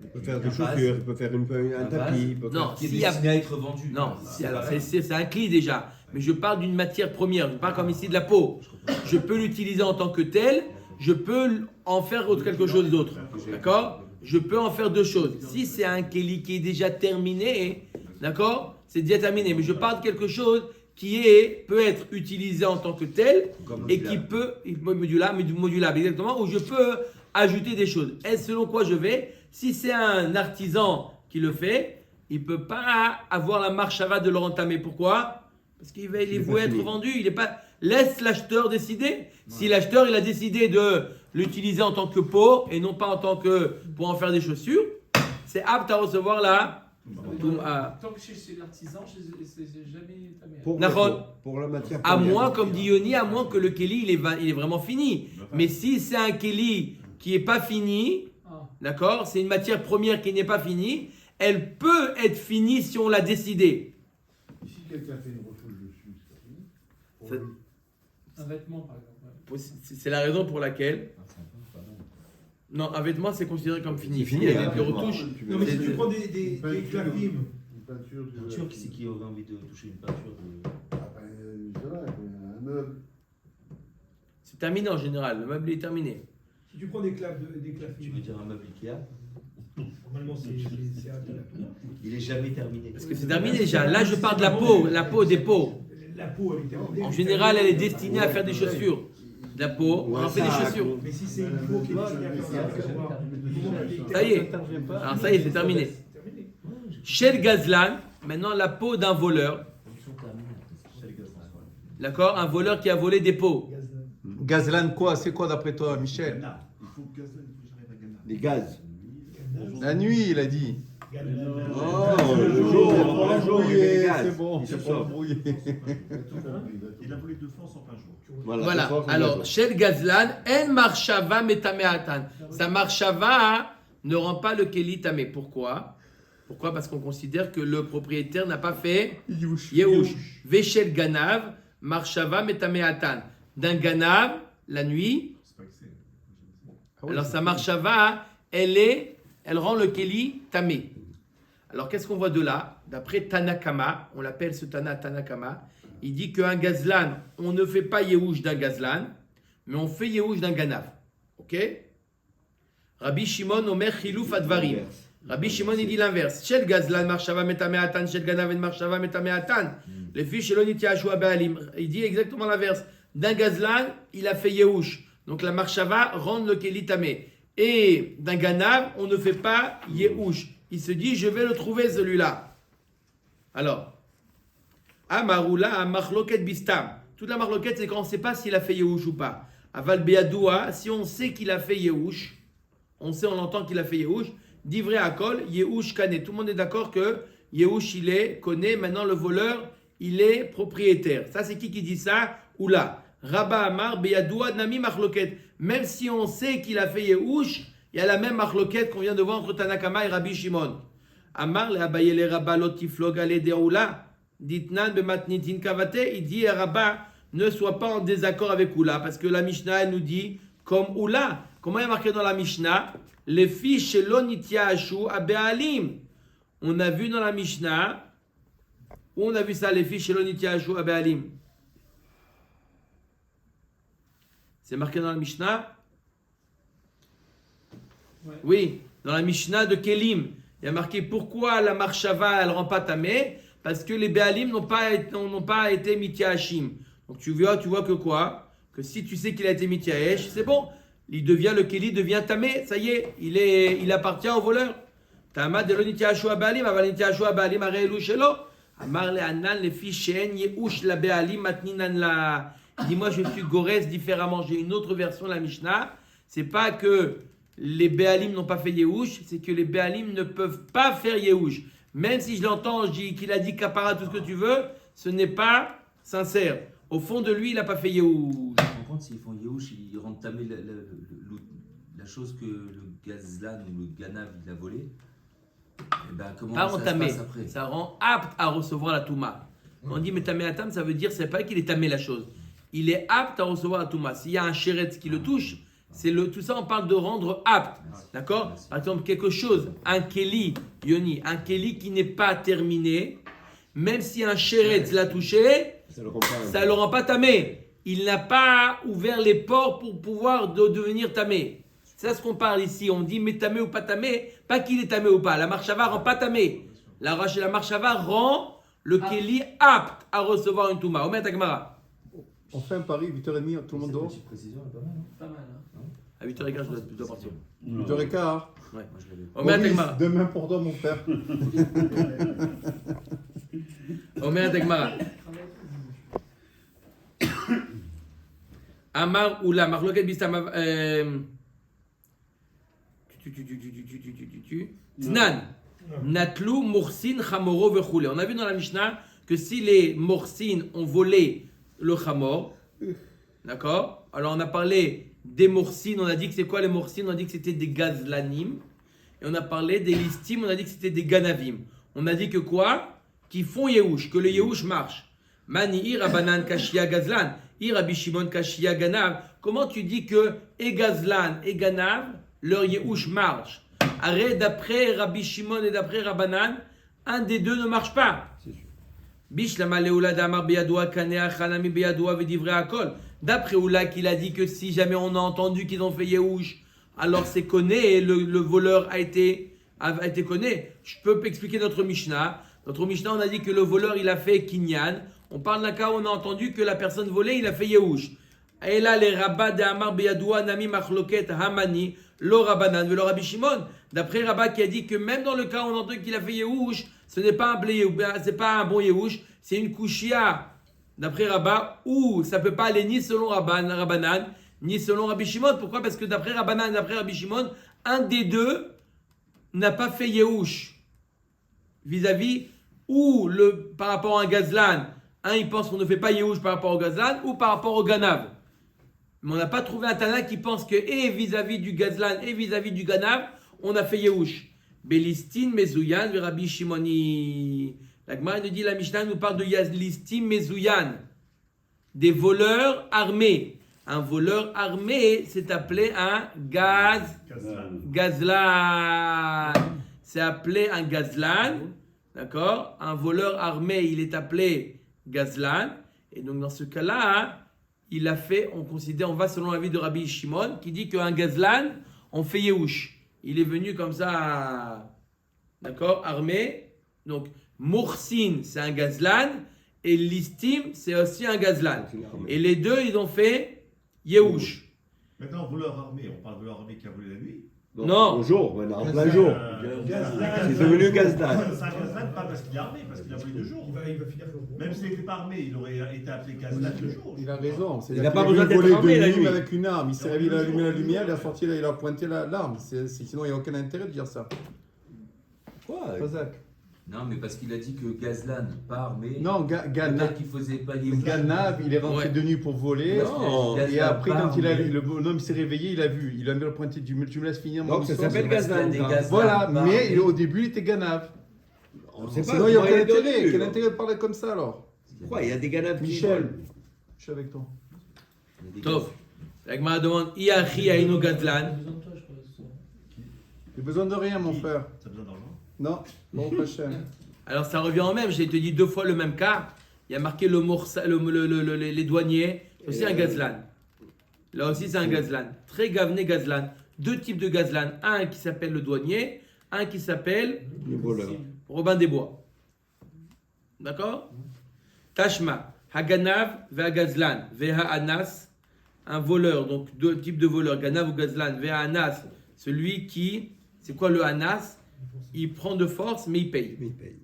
Il peut faire des chaussures, il peut faire un tapis. Il peut Non, Qui est s'il y a- destiné à être vendu. Non, alors c'est un cli déjà. Mais je parle d'une matière première. Je parle comme ici de la peau. Je peux l'utiliser en tant que tel. Je peux en faire quelque chose d'autre. D'accord? Je peux en faire deux choses. Si c'est un kéli qui est déjà terminé, d'accord? C'est déjà terminé. Mais je parle de quelque chose qui peut être utilisé en tant que tel et qui peut, modulable exactement, où je peux ajouter des choses. Et selon quoi je vais? Si c'est un artisan qui le fait, il ne peut pas avoir la marshava de le entamer. Pourquoi? Parce qu'il est voué être vendu. Il est pas. Laisse l'acheteur décider. Si l'acheteur il a décidé de l'utiliser en tant que peau et non pas en tant que pour en faire des chaussures, c'est apte à recevoir la. Tant que chez l'artisan, c'est jamais ta mère. Pour la matière À première. moins, comme dit Yoni, à moins que le kéli il est vraiment fini. Mais si c'est un kéli qui n'est pas fini, d'accord, c'est une matière première qui n'est pas finie, elle peut être finie si on l'a décidé. Si quelqu'un fait une retouche dessus, c'est fini. Pour Ça- lui. Un vêtement, par exemple. C'est la raison pour laquelle. Non, un vêtement c'est considéré comme fini. C'est fini, Il y a hein, des retouches. Non, mais si tu prends des Une peinture, clavimes, une peinture, Peinture, qui c'est qui aurait envie de toucher une peinture de... voilà, un meuble. C'est terminé en général. Le meuble est terminé. si tu prends des Tu veux clavimes, dire un meuble Ikea? normalement c'est à la touma. Il est jamais terminé. Parce que c'est terminé déjà. Là, je parle de la peau des peaux. La peau, elle est terminée. En général, elle est destinée à faire des chaussures. De la peau, on en fait des chaussures. Mais si c'est une peau qui est destinée à faire ça, Ça y est. Alors ça y est, c'est terminé. c'est terminé. Chez le gazlan, maintenant la peau d'un voleur. D'accord? Un voleur qui a volé des peaux. Gazlan quoi? C'est quoi d'après toi, Michel? Il faut que j'arrive à Ghana. Des gaz. La nuit, il a dit. Oh, le jour, C'est bon, Il se c'est sort. pas embrouillé. Il a volé 2 France en plein jour. Voilà. Alors, chez le gazlan, en marshava metameatan. Sa marshava ne rend pas le keli tamé. Pourquoi? Pourquoi? Parce qu'on considère que le propriétaire n'a pas fait Yehush. Veshel ganav, marshava metameatan. D'un ganav, la nuit, C'est pas que c'est. alors sa marshava, elle rend le keli tamé. Alors qu'est-ce qu'on voit de là? D'après Tanakama, on l'appelle ce Tanakama, il dit qu'un gazlan, on ne fait pas Yehush d'un gazlan, mais on fait Yehush d'un ganav. Ok? Rabbi Shimon omer chilouf advarim. Rabbi Shimon il dit l'inverse. Shel gazlan marshava metameatan, shel ganav en marshava metameatan. Les filles shelo nitiashua baalim. Il dit exactement l'inverse. D'un gazlan, il a fait Yehush. Donc la marshava rend le keli tamé. Et d'un ganav, on ne fait pas Yehush. Il se dit, je vais le trouver celui-là. Alors, Amaroula, Machloket Bistam. Toute la Machloket, c'est quand on ne sait pas s'il a fait Yehush ou pas. Aval Beadoua, si on sait qu'il a fait Yehush, on entend qu'il a fait Yehush, Divrei Akol, Yehush Kane. Tout le monde est d'accord que Yehush, connaît. Maintenant, le voleur, il est propriétaire. Ça, c'est qui dit ça? Oula. Rabba Amar, Beadoua, Nami Machloket. Même si on sait qu'il a fait Yehush, Il y a la même marloquette qu'on vient de voir entre Tanakama et Rabbi Shimon. Amar le Abaye le Rabba lotiflog ale deoula. Ditnan bematnitin kavate. Il dit à Rabba, ne sois pas en désaccord avec Oula, parce que la Mishnah elle nous dit comme Oula. Comment il y a marqué dans la Mishnah? Les fiches chez l'onitiashu abealim. On a vu dans la Mishnah, où on a vu ça, les fiches chez l'onitiashu abealim. C'est marqué dans la Mishnah? Ouais. Oui, dans la Mishnah de Kelim. Il y a marqué pourquoi la marshava elle rend pas tamé? Parce que les Béalim n'ont pas été mitiahashim. Donc tu vois que quoi? Que si tu sais qu'il a été mitiahesh, c'est bon. Le Keli devient tamé. Ça y est, il appartient au voleur. Tama de l'onitiahashu Béalim, avalonitiahashu Béalim arelu shelo. Amar le anan le fichen yehush la Béalim matninan la. Dis-moi, je suis Gorès différemment. J'ai une autre version de la Mishnah. C'est pas que les Béalim n'ont pas fait Yehush, c'est que les Béalim ne peuvent pas faire Yehush. Même si je l'entends, je dis qu'il a dit Kapara, tout ce que tu veux, ce n'est pas sincère. Au fond de lui, il n'a pas fait Yehush. Je me rends compte, s'ils font Yehush, ils rendent tamé la chose que le Gazlan ou le Ganav il a volé. Et ben, comment Pas ça se entamé, passe après? ça rend apte à recevoir la Touma. On dit mais tamé atam, ça veut dire c'est pas qu'il est tamé la chose. Il est apte à recevoir la Touma. S'il y a un chéretz qui le touche, tout ça, on parle de rendre apte. D'accord? Par exemple, quelque chose, un Keli, Yoni, un Keli qui n'est pas terminé, même si un chéretz l'a touché, ça ne le rend pas tamé. Il n'a pas ouvert les ports pour pouvoir devenir tamé. C'est ça ce qu'on parle ici. On dit mais tamé ou pas tamé, pas qu'il est tamé ou pas. La marshava rend pas tamé. La marshava rend le Keli apte à recevoir une Touma. Omet Agmara. On fait un pari, 8h30, tout le monde dort. Petite précision, elle est pas mal, hein. Pas mal, hein. À 8h15, je dois partir. 8h15. Moi, je l'avais. Omet Maurice, Agmara. demain pour toi, mon frère. Omet Agmara. Amar Oula, Marloket Bistama. Znan. Natlou, Moursin, Chamoro, Vechoulé. On a vu dans la Mishnah que si les Moursin ont volé le Chamor, d'accord? Alors on a parlé des Moursin, on a dit que c'est quoi les Moursin? On a dit que c'était des Gazlanim. Et on a parlé des Listim, on a dit que c'était des Ganavim. On a dit que quoi? Qui font Yehush, que le Yehush marche. Mani Rabanan Kashia Gazlan, Rabbi Shimon Kashia Ganav. Comment tu dis que et Gazlan et Ganav, leur Yehush marche? Arrête, d'après Rabbi Shimon et d'après Rabbanan, un des deux ne marche pas. D'après Oula qu'il a dit que si jamais on a entendu qu'ils ont fait Yehush, alors c'est conné et le voleur a été conné. Je peux expliquer notre Mishnah. Notre Mishnah, on a dit que le voleur il a fait Kinyan. On parle d'un cas où on a entendu que la personne volée il a fait Yehush. Et là les rabbins de Amar Beyadoua Nami Machloket Hamani Lo Rabbanan ve Lo Rabbi Shimon. D'après Rabba qui a dit que même dans le cas où on entend qu'il a fait Yehush, ce n'est pas un blé, c'est pas un bon Yehush, c'est une Kushia. D'après Rabba, où ça ne peut pas aller ni selon Rabbanan, ni selon Rabbi Shimon. Pourquoi? Parce que d'après Rabbanan et d'après Rabbi Shimon, un des deux n'a pas fait Yehush. Vis-à-vis, ou par rapport à un Gazlan, un il pense qu'on ne fait pas Yehush par rapport au Gazlan, ou par rapport au Ganav. Mais on n'a pas trouvé un Tana qui pense que et vis-à-vis du Gazlan et vis-à-vis du Ganav, on a fait Yehush. Belistin, Mezouyan, Rabbi Shimoni. La Gemara nous dit, la Mishnah nous parle de Listim, Mezouyan. Des voleurs armés. Un voleur armé, c'est appelé un Gazlan. C'est appelé un Gazlan. D'accord? Un voleur armé, il est appelé Gazlan. Et donc, dans ce cas-là, il a fait, on va selon l'avis de Rabbi Shimon, qui dit qu'un Gazlan, on fait Yehush. Il est venu comme ça, d'accord, armé. Donc, Moursin, c'est un Gazlan. Et Listim, c'est aussi un Gazlan. Et les deux, ils ont fait Yehush. Maintenant, voleur armé, on parle de voleur armé qui a volé la nuit. Non. Au jour, maintenant, en plein jour. C'est devenu Gazdan. C'est un Gazdan, pas parce qu'il est armé, parce qu'il a volé de jour. Il va finir comme Même s'il n'était pas armé, il aurait été appelé Gazdan de jour. Il a raison. Il n'a pas besoin d'être armé la nuit. Avec une arme. Il s'est réveillé, il a allumé la lumière, il a sorti, il a pointé l'arme. Sinon, il n'y a aucun intérêt de dire ça. Quoi? Razak. Non, mais parce qu'il a dit que Gazlan part, mais Non, Ganav, peut-être qu'il faisait pas Yehush. il est rentré Ouais. de nuit pour voler. Non. Et après, quand il a mais- le bonhomme s'est réveillé, il a vu. Il a mis le pointé du tu me laisses finir mon Donc ça histoire. s'appelle parce qu'il y a Gazlan. des ça. Gazlan. Voilà, Part, mais au début, il était Ganav. On sait pas. Sinon, il n'y a comment aucun est intérêt. devenu. Quel intérêt de parler comme ça alors? Pourquoi il y a des Ganaves qui Michel, volent. je suis avec toi. Il y a des Tov. La Gemara demande Iachi Ainu Gazlan. Besoin de toi, je crois. J'ai besoin de rien, mon frère. Ça a besoin d'argent. Non, bon, prochain. Alors ça revient au même, j'ai te dit 2 fois le même cas. Il y a marqué le les douaniers, c'est aussi un gazlan. Là aussi c'est un gazlan. Très gavné gazlan. 2 types de gazlan. Un qui s'appelle le douanier, un qui s'appelle Les voleurs. Robin des Bois. D'accord? Tashma, Haganav, Ve'agazlan, Ve'ha'anas, un voleur, donc 2 types de voleurs, Ganav ou Gazlan, Ve'ha'anas, celui qui, c'est quoi le Hanas? Il prend de force mais il paye. Mais ils payent.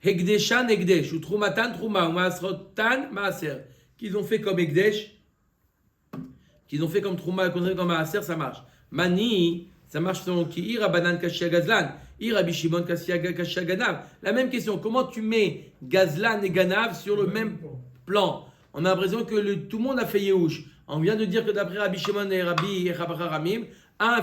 Hekdeshan, Hekdesh, ou Trumatan, Truma, ou Maasrotan, Maaser. Qu'ils ont fait comme Hekdesh, qu'ils ont fait comme Truma, qu'ils ont fait comme Maaser, ça marche. Mani, ça marche selon qui? Ira Banan Kashia Gazlan, Ira Bishimon Kashia Ganav. La même question, comment tu mets Gazlan et Ganav sur le même plan? On a l'impression que tout le monde a fait Yehush. On vient de dire que d'après Rabbi Shimon et Rabbi Ramim, un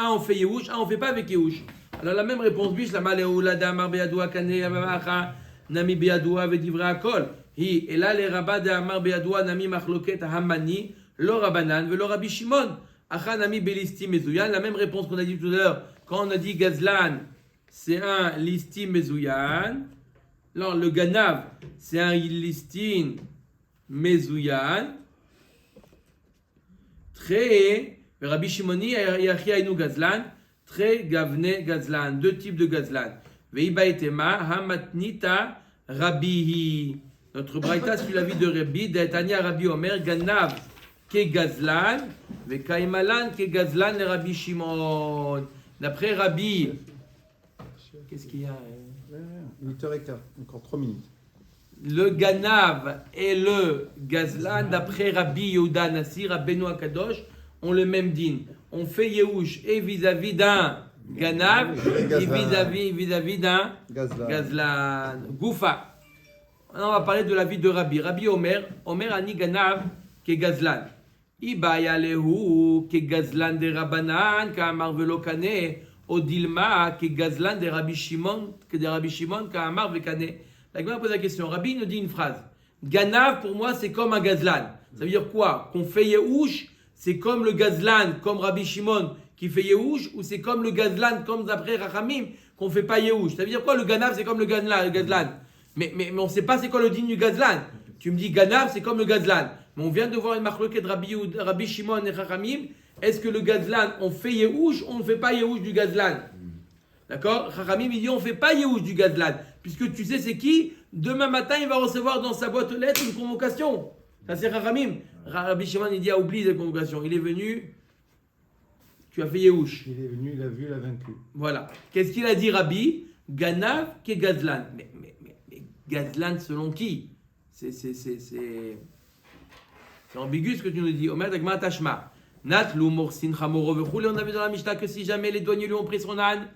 on fait Yehush, un on fait pas avec Yehush. Alors la même réponse, biche la maleoulada mar beyadoua kane yamamacha nami beyadoua vedivra akol. Hi et là les rabbins de amar beyadoua nami machloket hamani lo rabanan velo Rabbi Shimon acha nami belistim mezouyan. La même réponse qu'on a dit tout à l'heure quand on a dit Gazlan, c'est un listim mezouyan. Non, le ganav, c'est un listim mezouyan. Très Rabbi Shimoni yachi ainu Gazlan. Très gavne gazlan, 2 types de gazlan. Veiba etema hamatnita rabihi. Notre braïta suit l'avis de Rabbi, d'Etania Rabbi Omer, ganav ke gazlan, ve kaimalan ke gazlan le Rabbi Shimon. D'après Rabbi, qu'est-ce qu'il y a? 8h15, encore 3 minutes. Le ganav et le gazlan, d'après Rabbi Yehuda Nassi, Rabbeinu Akadosh, ont le même din. On fait Yehush et vis-à-vis d'un ganav et vis-à-vis d'un gazlan. Goufa. On va parler de la vie de Rabbi. Rabbi Omer ani ganav ke gazlan. Ibaya lehu ke gazlan de Rabbanan ka'amar velo kane odilma ke gazlan de Rabbi Shimon ka'amar vekane. La Gemara pose la question. Rabbi nous dit une phrase. Ganav pour moi c'est comme un gazlan. Ça veut dire quoi? Qu'on fait Yehush. C'est comme le gazlan, comme Rabbi Shimon qui fait Yehush, ou c'est comme le gazlan, comme d'après Rachamim, qu'on ne fait pas Yehush. Ça veut dire quoi le ganav, c'est comme le gazlan. Mais on ne sait pas c'est quoi le digne du gazlan. Tu me dis ganav, c'est comme le gazlan. Mais on vient de voir une marloquette de Rabbi Shimon et Rachamim. Est-ce que le gazlan, on fait Yehush ou on ne fait pas Yehush du gazlan? D'accord? Rachamim, il dit on ne fait pas Yehush du gazlan. Puisque tu sais c'est qui? Demain matin, il va recevoir dans sa boîte aux lettres une convocation. Ça c'est Rachamim. Rabbi Shimon, il dit, oublie cette convocation. Il est venu, tu as fait Yehush. Il est venu, il a vu, il a vaincu. Voilà. Qu'est-ce qu'il a dit, Rabbi? Ganav ke Gazlan. Mais Gazlan selon qui? C'est ambigu ce que tu nous dis. Omer Dagma Tashma. Nat l'umor sin chamoro vechule. On a vu dans la Mishnah que si jamais les douaniers lui ont pris son âne,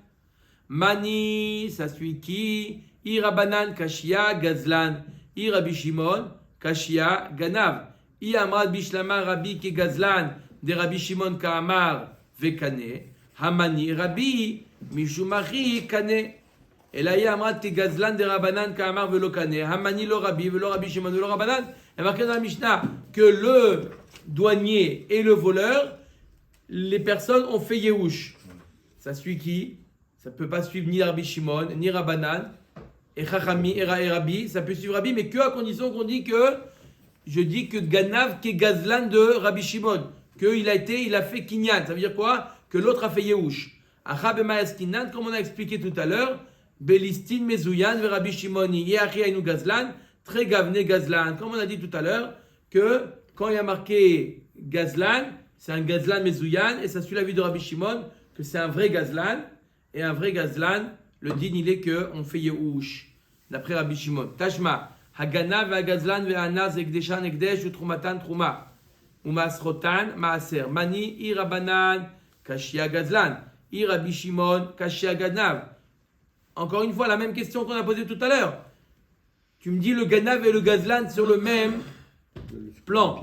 Mani, ça suit qui? Irabanan Kashia Gazlan. Rabbi Shimon Kashia Ganav. I amrad bishlama Rabbi ke Gazlan de Rabbi Shimon Ka'amar vekane. Hamani Rabbi mishumachi kane. Et là, il y a amrad ke Gazlan de Rabbanan Ka'amar velo kane. Hamani lo Rabbi velo Rabbi Shimon velo Rabbanan. Il y a marqué dans la Mishnah que le douanier et le voleur, les personnes ont fait Yehush. Ça suit qui? Ça ne peut pas suivre ni Rabbi Shimon, ni Rabbanan, et Chachami, et Rabbi. Ça peut suivre Rabbi, mais que à condition qu'on dit que, je dis que Ganav, qui est Gazlan de Rabbi Shimon, qu'il a fait Kinyan. Ça veut dire quoi? Que l'autre a fait Yehush. Achab Emayaskinan, comme on a expliqué tout à l'heure, Belistin Mezouyan, Rabbi Shimoni, Yeachi Ainu Gazlan, très gavné Gazlan. Comme on a dit tout à l'heure, que quand il y a marqué Gazlan, c'est un Gazlan Mezouyan, et ça suit la vie de Rabbi Shimon, que c'est un vrai Gazlan, et un vrai Gazlan, le din il est qu'on fait Yehush, d'après Rabbi Shimon. Tashma, Hagana ve'agazlan ve'anaz ekdeshan ekdesh u'trumatan truma, u'masrotan maaser, mani irabanan kashia Gazlan, I Rabbi Shimon, caché à Ganav. Encore une fois, la même question qu'on a posée tout à l'heure. Tu me dis le Ganav et le Gazlan sur le même plan.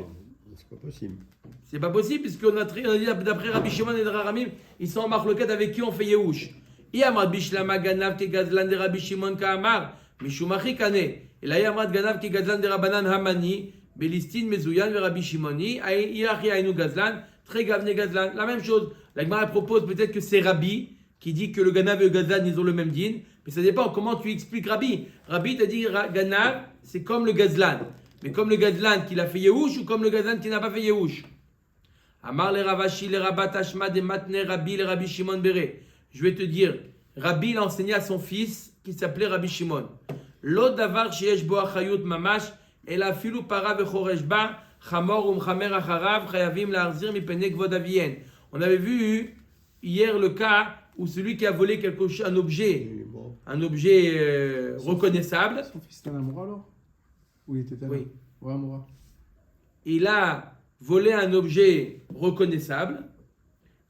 C'est pas possible. C'est pas possible, puisqu'on a dit d'après Rabbi Shimon et Rahamim, ils sont en marloquette avec qui on fait Yehush. Yamad Bishlama Ganav ki Gazlan de Rabbi Shimon Ka'amar, Mishumachi Kane. Et là, Yamad Ganav ki Gazlan de Rabbanan Hamani, Belistin Mezouyan ve Rabbi Shimoni, Ilachi Ainu Gazlan, Très Gavne Gazlan. La même chose. La Gemara propose peut-être que c'est Rabbi qui dit que le Ganav et le Gazlan, ils ont le même din. Mais ça dépend comment tu expliques Rabbi. Rabbi t'a dit Ganav, c'est comme le Gazlan. Mais comme le Gazlan qui l'a fait Yehush ou comme le Gazlan qui n'a pas fait Yehush. Amar le Ravashi, le Rabat Ashma de Matne Rabbi, le Rabbi Shimon Bere. Je vais te dire, Rabbi l'a enseigné à son fils qui s'appelait Rabbi Shimon. Lo davar sheyesh bo achayut mamash, el afilu para vechoresh ba, chamor umchamer acharav, chayavim la'arzir mipene kvod avien. On avait vu hier le cas où celui qui a volé quelque chose, un objet reconnaissable. Son fils était un Amoura alors? Oui, il était un Oui. Ouais, Amoura. Il a volé un objet reconnaissable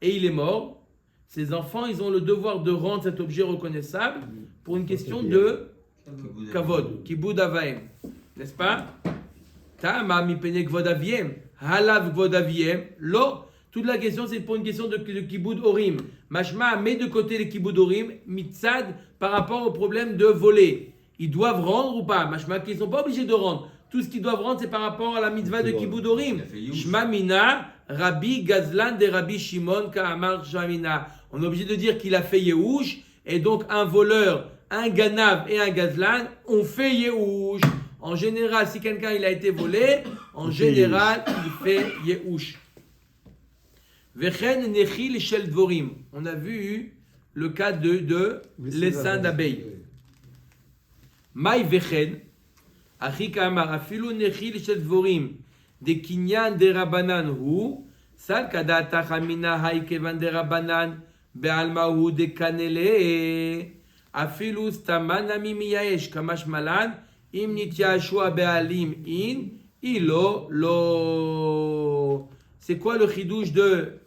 et il est mort. Ses enfants, ils ont le devoir de rendre cet objet reconnaissable pour une question de kavod, kibud avaim, n'est-ce pas? Tama mipene kvod aviem, halav kvod aviem, lo. Toute la question, c'est pour une question de kibud orim. Mashma met de côté les kibud orim, mitzad, par rapport au problème de voler. Ils doivent rendre ou pas? Mashma, qu'ils ne sont pas obligés de rendre. Tout ce qu'ils doivent rendre, c'est par rapport à la mitzvah de kibud orim. Shma mina, Rabbi Gazlan de Rabbi Shimon Ka'amar Shamina. On est obligé de dire qu'il a fait Yehush, et donc un voleur, un Ganav et un Gazlan ont fait Yehush. En général, si quelqu'un il a été volé, en général, il fait Yehush. Vechen Nechil Shel Dvorim. On a vu le cas de l'essaim d'abeilles. Maï Vechen, Achi Ka'amar, Afilu Nechil Shel Dvorim, de Kinyan de Rabbanan hu, Sal Kadata Chamina Haikevan de Rabbanan, Be'almahu de Kanele, Afilu Stamanami Miyaesh, Kamash Malan, Im Nityashua Be'alim in, Ilo Lo. C'est quoi le chidouche de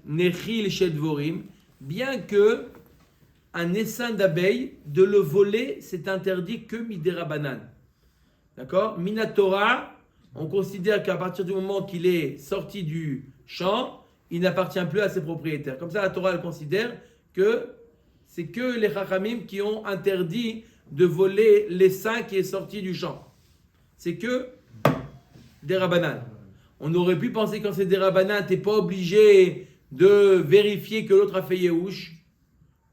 Nechil Shedvorim? Bien que un essaim d'abeilles, de le voler, c'est interdit que Miderabanan. D'accord? Minatora, on considère qu'à partir du moment qu'il est sorti du champ, il n'appartient plus à ses propriétaires. Comme ça, la Torah elle considère que c'est que les Chachamim qui ont interdit de voler l'essaim qui est sorti du champ. C'est que des Rabbanan. On aurait pu penser quand c'est des Rabbanan, tu n'es pas obligé de vérifier que l'autre a fait Yehush.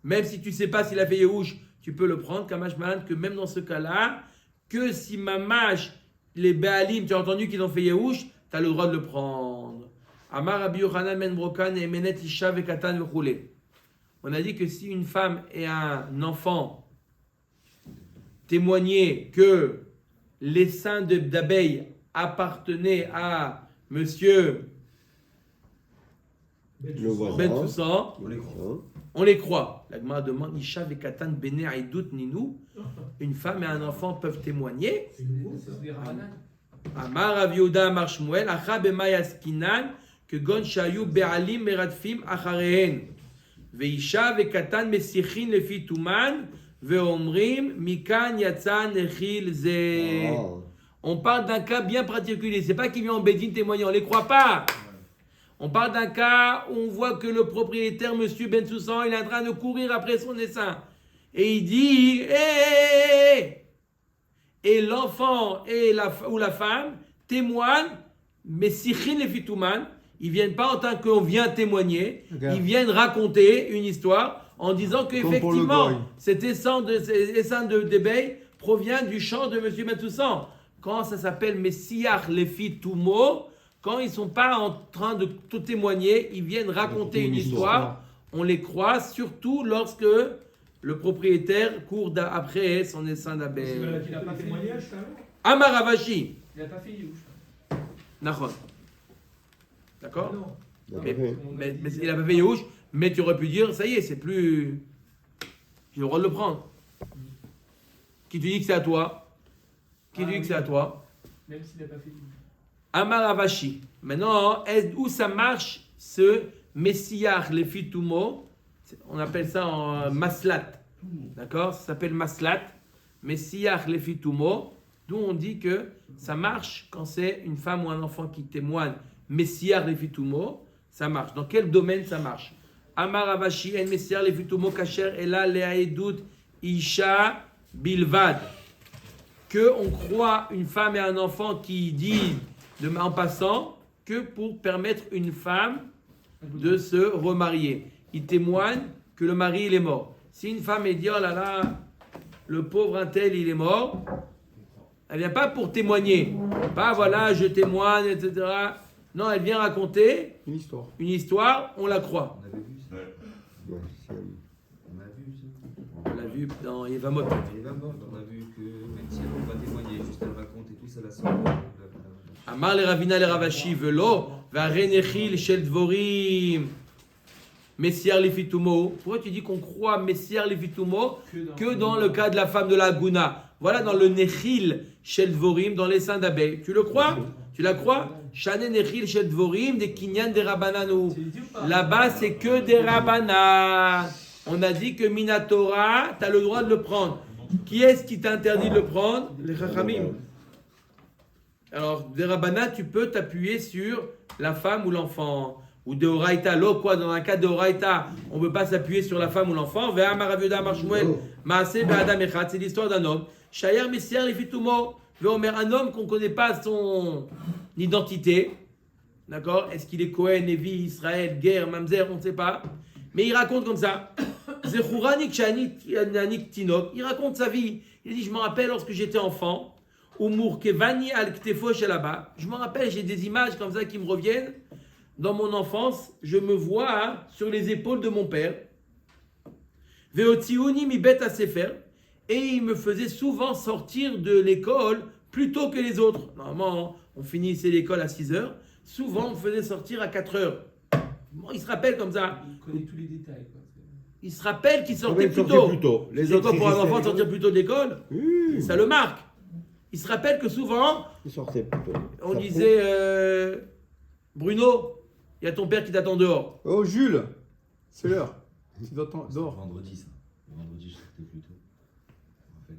Même si tu ne sais pas s'il a fait Yehush, tu peux le prendre. Kamash Malan, que même dans ce cas-là, que si Mamash, les Baalim, tu as entendu qu'ils ont fait Yehush, tu as le droit de le prendre. Amar Rabbi Yochanan men brokan et menet isha vekatan vechule. On a dit que si une femme et un enfant témoignaient que l'essaim d'abeilles appartenait à monsieur Le voisin. Ben Toussaint, On les croit. on les croit. La Gemara demande Isha vekatan bene aïdout ninou. Une femme et un enfant peuvent témoigner. C'est nouveau, ça. C'est des Rabbanan. Amar Rav Yehuda Amar Shmuel Acha bema yaskinan que gon shayu be'alim meradfim acharehen veisha vekatan mesichin lefi tuman veomrim mikan yatsa nechil ze. On parle d'un cas bien particulier. C'est pas qu'il vient en Bédine témoigner, on les croit pas. On parle d'un cas où on voit que le propriétaire, monsieur Ben Soussan, il est en train de courir après son essaim. Et il dit hé. Et l'enfant ou la femme témoignent, mais sichin et fitouman, ils viennent pas en tant qu'on vient témoigner, ils viennent raconter une histoire en disant qu'effectivement, cet essaim d'abeilles provient du champ de monsieur Ben Soussan. Quand ça s'appelle Messiach Lefi Toumo, quand ils ne sont pas en train de tout témoigner, ils viennent raconter une histoire, on les croit, surtout lorsque le propriétaire court après son essaim d'abeilles. Il n'a pas fait témoignage, ça alors Amaravashi. Il n'a pas fait Yehush. Nachon. D'accord? Non. Mais il n'a pas fait Yehush, mais tu aurais pu dire, ça y est, c'est plus... J'ai le droit de le prendre. Qui te dit que c'est à toi? Qui te dit que c'est à toi? Même s'il n'a pas fait Yehush. Amaravashi. Maintenant, où ça marche ce Messiach Lefi Toumo? On appelle ça en maslat. D'accord? Ça s'appelle maslat. Messiach lefitumo. D'où on dit que ça marche quand c'est une femme ou un enfant qui témoigne. Messiach lefitumo, ça marche. Dans quel domaine ça marche? Amar Avashi en Messiach lefitumo kasher ela leaedut isha bilvad. Que on croit une femme et un enfant qui disent en passant que pour permettre une femme de se remarier. Il témoigne que le mari il est mort. Si une femme dit oh là là, le pauvre untel il est mort, elle vient pas pour témoigner. Pas voilà je témoigne etc. Non, elle vient raconter une histoire, on la croit. On avait vu ça. Ouais, c'est- On a vu ça. On l'a vu dans Yevamot. Et là, on a vu que même si elle ne veut pas témoigner, juste elle raconte et tout, ça la sort. Amar le Ravina le Ravashi velo varenechil shel dvorim Messiar lefitumo. Pourquoi tu dis qu'on croit Messiar lefitumo que dans le cas de la femme de la Aguna? Voilà dans le nechil shel dvorim, dans les seins d'abeilles. Tu le crois? Tu la crois? Shane nechil shel dvorim des kinyan des rabbananu. Là-bas c'est que des rabbanan. On a dit que Minatora, tu as le droit de le prendre. Qui est-ce qui t'a interdit de le prendre? Les Chachamim. Alors, des Rabbanan, tu peux t'appuyer sur la femme ou l'enfant. Ou de Oraita, l'eau, quoi, dans un cas de Oraita, on ne peut pas s'appuyer sur la femme ou l'enfant. C'est l'histoire d'un homme. Shayer Messier Lefitumo. Un homme qu'on ne connaît pas son identité. D'accord? Est-ce qu'il est Cohen, Lévi, Israël, Guerre, Mamzer, on ne sait pas. Mais il raconte comme ça. Il raconte sa vie. Il dit, je me rappelle lorsque j'étais enfant. Je me rappelle, j'ai des images comme ça qui me reviennent. Dans mon enfance, je me vois sur les épaules de mon père. Et il me faisait souvent sortir de l'école plus tôt que les autres. Normalement, on finissait l'école à 6 heures. Souvent, on me faisait sortir à 4 heures. Bon, il se rappelle comme ça. Il connaît tous les détails. Quoi. Il se rappelle qu'il sortait plus sortait tôt. plus tôt. Les C'est autres, quoi pour ils un enfant de restaient- sortir plus tôt de l'école? Oui. Ça le marque. Il se rappelle que souvent, Il sortait plutôt. on Ça disait Bruno, il y a ton père qui t'attend dehors. Oh Jules, c'est l'heure. Tu dois dehors. Vendredi, ça. Le vendredi, je sortais plus tôt. En fait,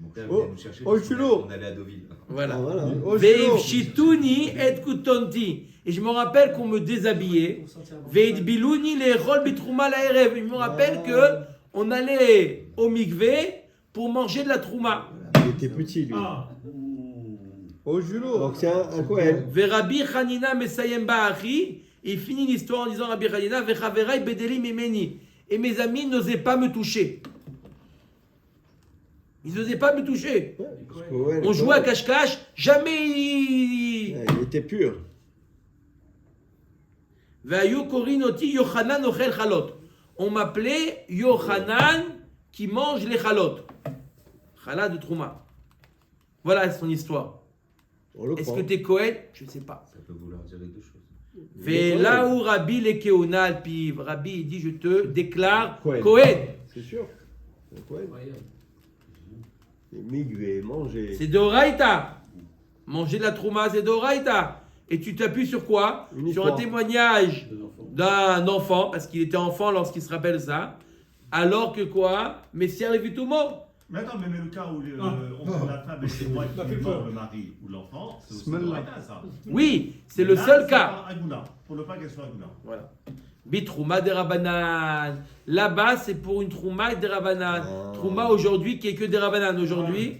mon père Oh, venait nous chercher. oh, parce qu'on Chulo. on allait à Deauville. Voilà. Ah, voilà. Oh Jules. Veivshituni et kutonti. Et je me rappelle qu'on me déshabillait. Pour sortir avant. Veidbiluni les rôles bitrouma laerev. Je me rappelle que on allait au mikvé pour manger de la trouma. Il était petit, lui. Ah, Oh Jules. Donc c'est un Cohen. Verabi Hanina mesayem ba'achi. Il finit l'histoire en disant Rabbi Hanina vechaverai bedeli mimeni. Et mes amis n'osaient pas me toucher. Ils n'osaient pas me toucher. Cohen, On jouait à Cohen. cache-cache, jamais il... Ouais, il était pur. Vayu korinoti Yochanan ochel chalot. On m'appelait Yochanan qui mange les chalot. Chala de Trouma. Voilà son histoire. On le Est-ce croit. que tu es Cohen? Je ne sais pas. Ça peut vouloir dire les deux choses. Ve là où Rabbi le Keona al piv. Rabbi il dit je te déclare Cohen. Cohen. C'est sûr. C'est un Cohen. Incroyable. Miguel, manger. C'est d'Oraïta. Manger de la Trouma, c'est d'Oraïta. Et tu t'appuies sur quoi? Une Sur un histoire. témoignage d'un enfant, parce qu'il était enfant lorsqu'il se rappelle ça. Alors que quoi? Messier Levitumo. mais attends, mais le cas où on prend la femme et c'est moi qui mort le mari ou l'enfant, c'est aussi Smellah. Doraïta, ça. Oui, c'est le Là, seul c'est cas. pas Aguna, pour ne pas qu'elle soit Aguna. Voilà. Bitrouma de Rabanan. Là-bas, c'est pour une Trouma et des Rabanan. Ah. Trouma aujourd'hui qui est que des Rabanan. Aujourd'hui,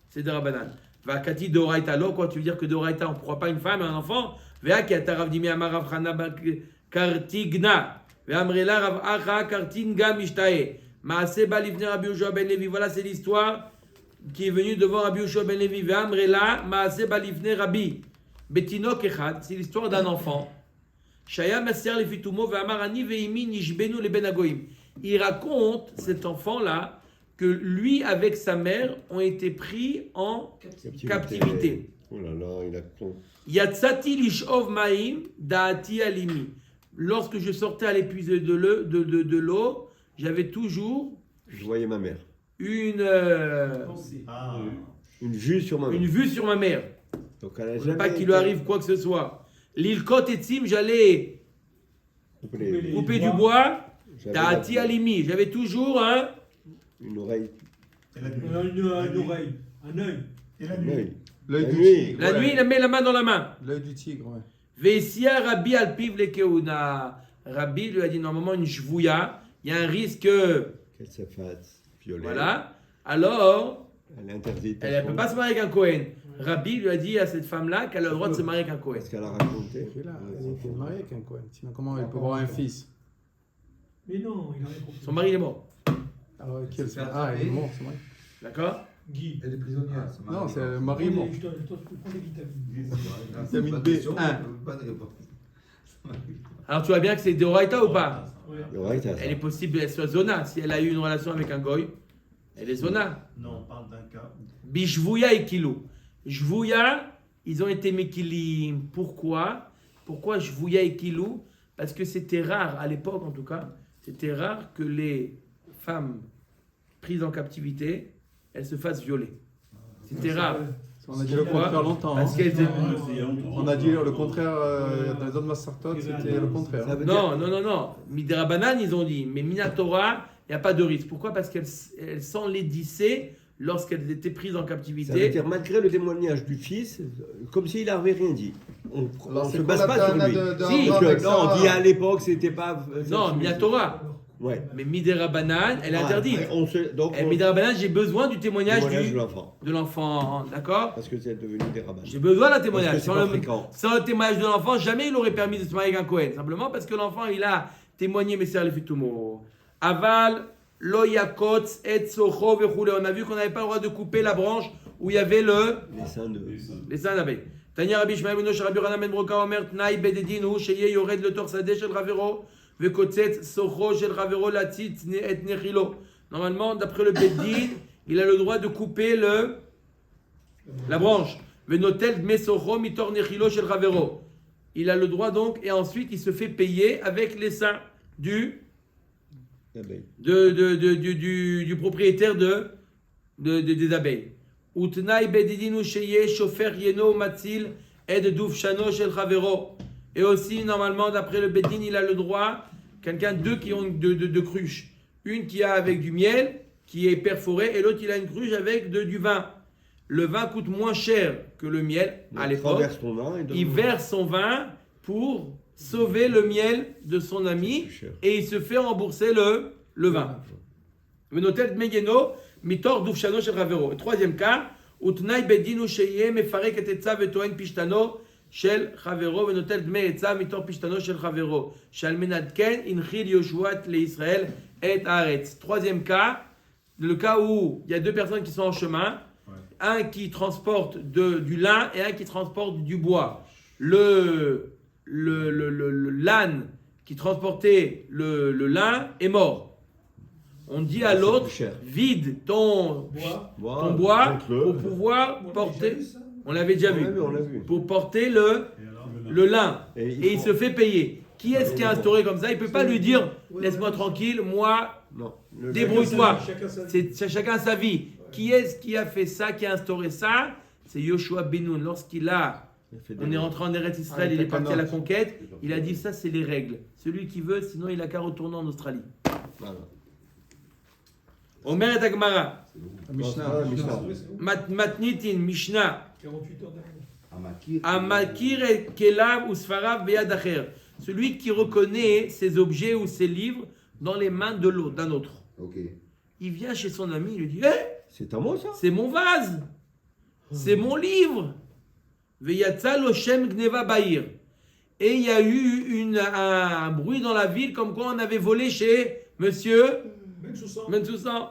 c'est des Rabanan. Vakati d'Oraïta. Là, quoi, tu veux dire que d'Oraïta, on ne croit pas une femme et un enfant? Vea ki atarav dimi amarav chana kartigna. Ve'amrela rav acha kartinga mishtae. Maase balivne Rabbi Yoshua ben Levi. Voilà, c'est l'histoire qui est venue devant Rabbi Yoshua ben Levi. Ve'amrela maase balivne Rabbi. Betinok echad. C'est l'histoire d'un enfant. Shaya Maser Lefitumo ve'amarani ve'imi nishbenu le ben agoim. Il raconte, cet enfant-là, que lui, avec sa mère, ont été pris en captivité. Oh là là, il a con. Yatsati lishov ma'im da'ati alimi. Lorsque je sortais à l'épuisé de l'eau, j'avais toujours Je voyais ma mère. une Pensez. Ah, Une vue sur ma mère. vue sur ma mère. Donc elle a Pour ne pas jamais qu'il lui été- arrive quoi que ce soit. L'ilkot et tzim, j'allais Couper les- couper du bois Ta'ati alimi, j'avais toujours Une oreille. Et la nuit. Une oreille, un œil. Et la Un nuit. œil. L'œil La du nuit. tigre. La ouais. nuit, il met la main dans la main. L'œil du tigre, ouais. Veisia Rabbi alpiv lekeuna. Rabbi lui a dit normalement une shvouya, il y a un risque que, Qu'elle se fasse violer. voilà, alors Elle est interdite. elle ne peut pas se marier avec un Cohen. Rabbi lui a dit à cette femme-là qu'elle a le droit de se marier avec un Cohen. Parce qu'elle a raconté. Et là, elle était mariée avec un Cohen. Sinon, comment elle peut avoir un fils? Mais non, il a rien compris. Son mari il est mort. Alors, quel C'est Ah, il est mort, c'est vrai. D'accord? Guy. Elle est prisonnière. Non, c'est le mari mort. Je te prends des vitamines. Vitamine B1. Pas de réponse. Alors tu vois bien que c'est d'Oraita ou pas? Ouais. Il y aurait été à ça. Elle est possible qu'elle soit zona. Si elle a eu une relation avec un goy, elle est zona. Non, on parle d'un cas où Bishvouya et Kilo. Jvouya, ils ont été Mekilim. Pourquoi? Pourquoi Jvouya et Kilo? Parce que c'était rare, à l'époque en tout cas, c'était rare que les femmes prises en captivité, elles se fassent violer. C'était rare. On a dit le contraire longtemps. Parce Hein. qu'elles étaient... On a dit le contraire dans les autres Mastertot, c'était le contraire. Ça veut dire- Non. Midera ils ont dit. Mais Minatora, il n'y a pas de risque. Pourquoi? Parce qu'elles sont laidissées lorsqu'elles étaient prises en Ça veut captivité. dire, malgré le témoignage du fils, comme s'il n'avait rien dit. On Alors, ne se c'est base quoi pas la sur lui. tana de- Si, Parce que, avec non, ça, on dit à l'époque, c'était pas. Non, Minatora. Ouais. Mais Midera elle est Ah, interdite. Donc, Et Midera j'ai besoin du témoignage, témoignage de l'enfant. de l'enfant. D'accord? Parce que c'est devenu des rabbins. J'ai besoin d'un Parce témoignage. que c'est pas fréquent. Sans le témoignage de l'enfant, jamais il aurait permis de se marier avec un Cohen. Simplement parce que l'enfant, il a témoigné, mais c'est le fitumo. Aval, loyakotz, et socho, vechoule. On a vu qu'on n'avait pas le droit de couper la branche où il y avait Les seins de. les seins d'abeilles. Tanya Rabbi Shmuel beno Rabbi Yochanan ben Broka Omer Tnai bededin hu sheye yored le torsadeh shel ravero vekotzet socho shel ravero latzit et nechilo. Normalement, d'après le bedin, il a le droit de couper la branche. Venotel dme socho mitor nechilo shel ravero. Il a le droit donc, et ensuite il se fait payer avec les seins du propriétaire des abeilles. Utnai bedidinu sheye shofer yeno matzil ed dufshano shel chavero. Et aussi, normalement, d'après le bedin, il a le droit, deux qui ont deux cruches. Une qui a avec du miel, qui est perforée, et l'autre, il a une cruche avec du vin. Le vin coûte moins cher que le miel à l'époque. Il verse son vin pour sauver le miel de son ami et il se fait rembourser le vin. Venotel megeno mitor dufshano shel ravero. Troisième cas, utnai bedinu sheye mefarek et etza vetoen pishtano shel chavero venotel dme etza mitor pishtano shel chavero shal menadken inchil yoshuat le Israël et haaretz. Troisième cas, le cas où il y a deux personnes qui sont en chemin, un qui transporte du lin et un qui transporte du bois. L'âne qui transportait le lin est mort. On dit à l'autre, vide ton bois pour pouvoir porter. On l'avait déjà vu. Pour porter le lin. Et il se fait payer. Qui est-ce qui a instauré comme ça? Il ne peut pas lui dire, laisse-moi tranquille, moi, débrouille-toi. C'est chacun sa vie. Qui est-ce qui a fait ça, qui a instauré ça? C'est Yoshua Benoun. On est rentré en Eretz Israël, il est parti à la conquête. Il a dit ça, c'est les règles. Celui qui veut, sinon il a qu'à retourner en Australie. Omer et Agmara. Matnitin, Mishnah. 48 heures d'amour. Amakir et Kelav ou Sfarav Beyad Acher. Celui qui reconnaît ses objets ou ses livres dans les mains de l'autre, d'un autre. Il vient chez son ami, il lui dit c'est à moi ça? C'est mon vase. C'est mon livre. Veyatza loshem gneva bahir. Et il y a eu un bruit dans la ville comme quoi on avait volé chez monsieur Ben Soussan.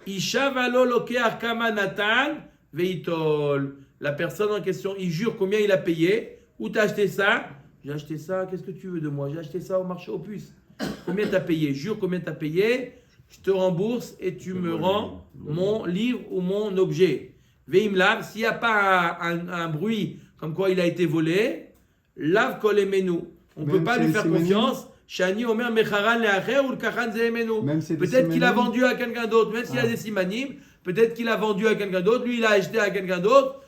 Isha valo lokeach kama natan veitol. La personne en question, il jure combien il a payé. Où t'as acheté ça? J'ai acheté ça, qu'est-ce que tu veux de moi? J'ai acheté ça au marché aux puces. Combien t'as payé? Jure combien t'as payé. Je te rembourse et tu me rends mon livre ou mon objet. Veim lav, s'il n'y a pas un bruit comme quoi il a été volé, lav kol emenu. On ne peut pas lui faire confiance. Shani omer mecharan leacher ou le kachan ze emenu. Peut-être qu'il a vendu à quelqu'un d'autre, même s'il a des simanim. Peut-être qu'il a vendu à quelqu'un d'autre. Lui, il a acheté à quelqu'un d'autre.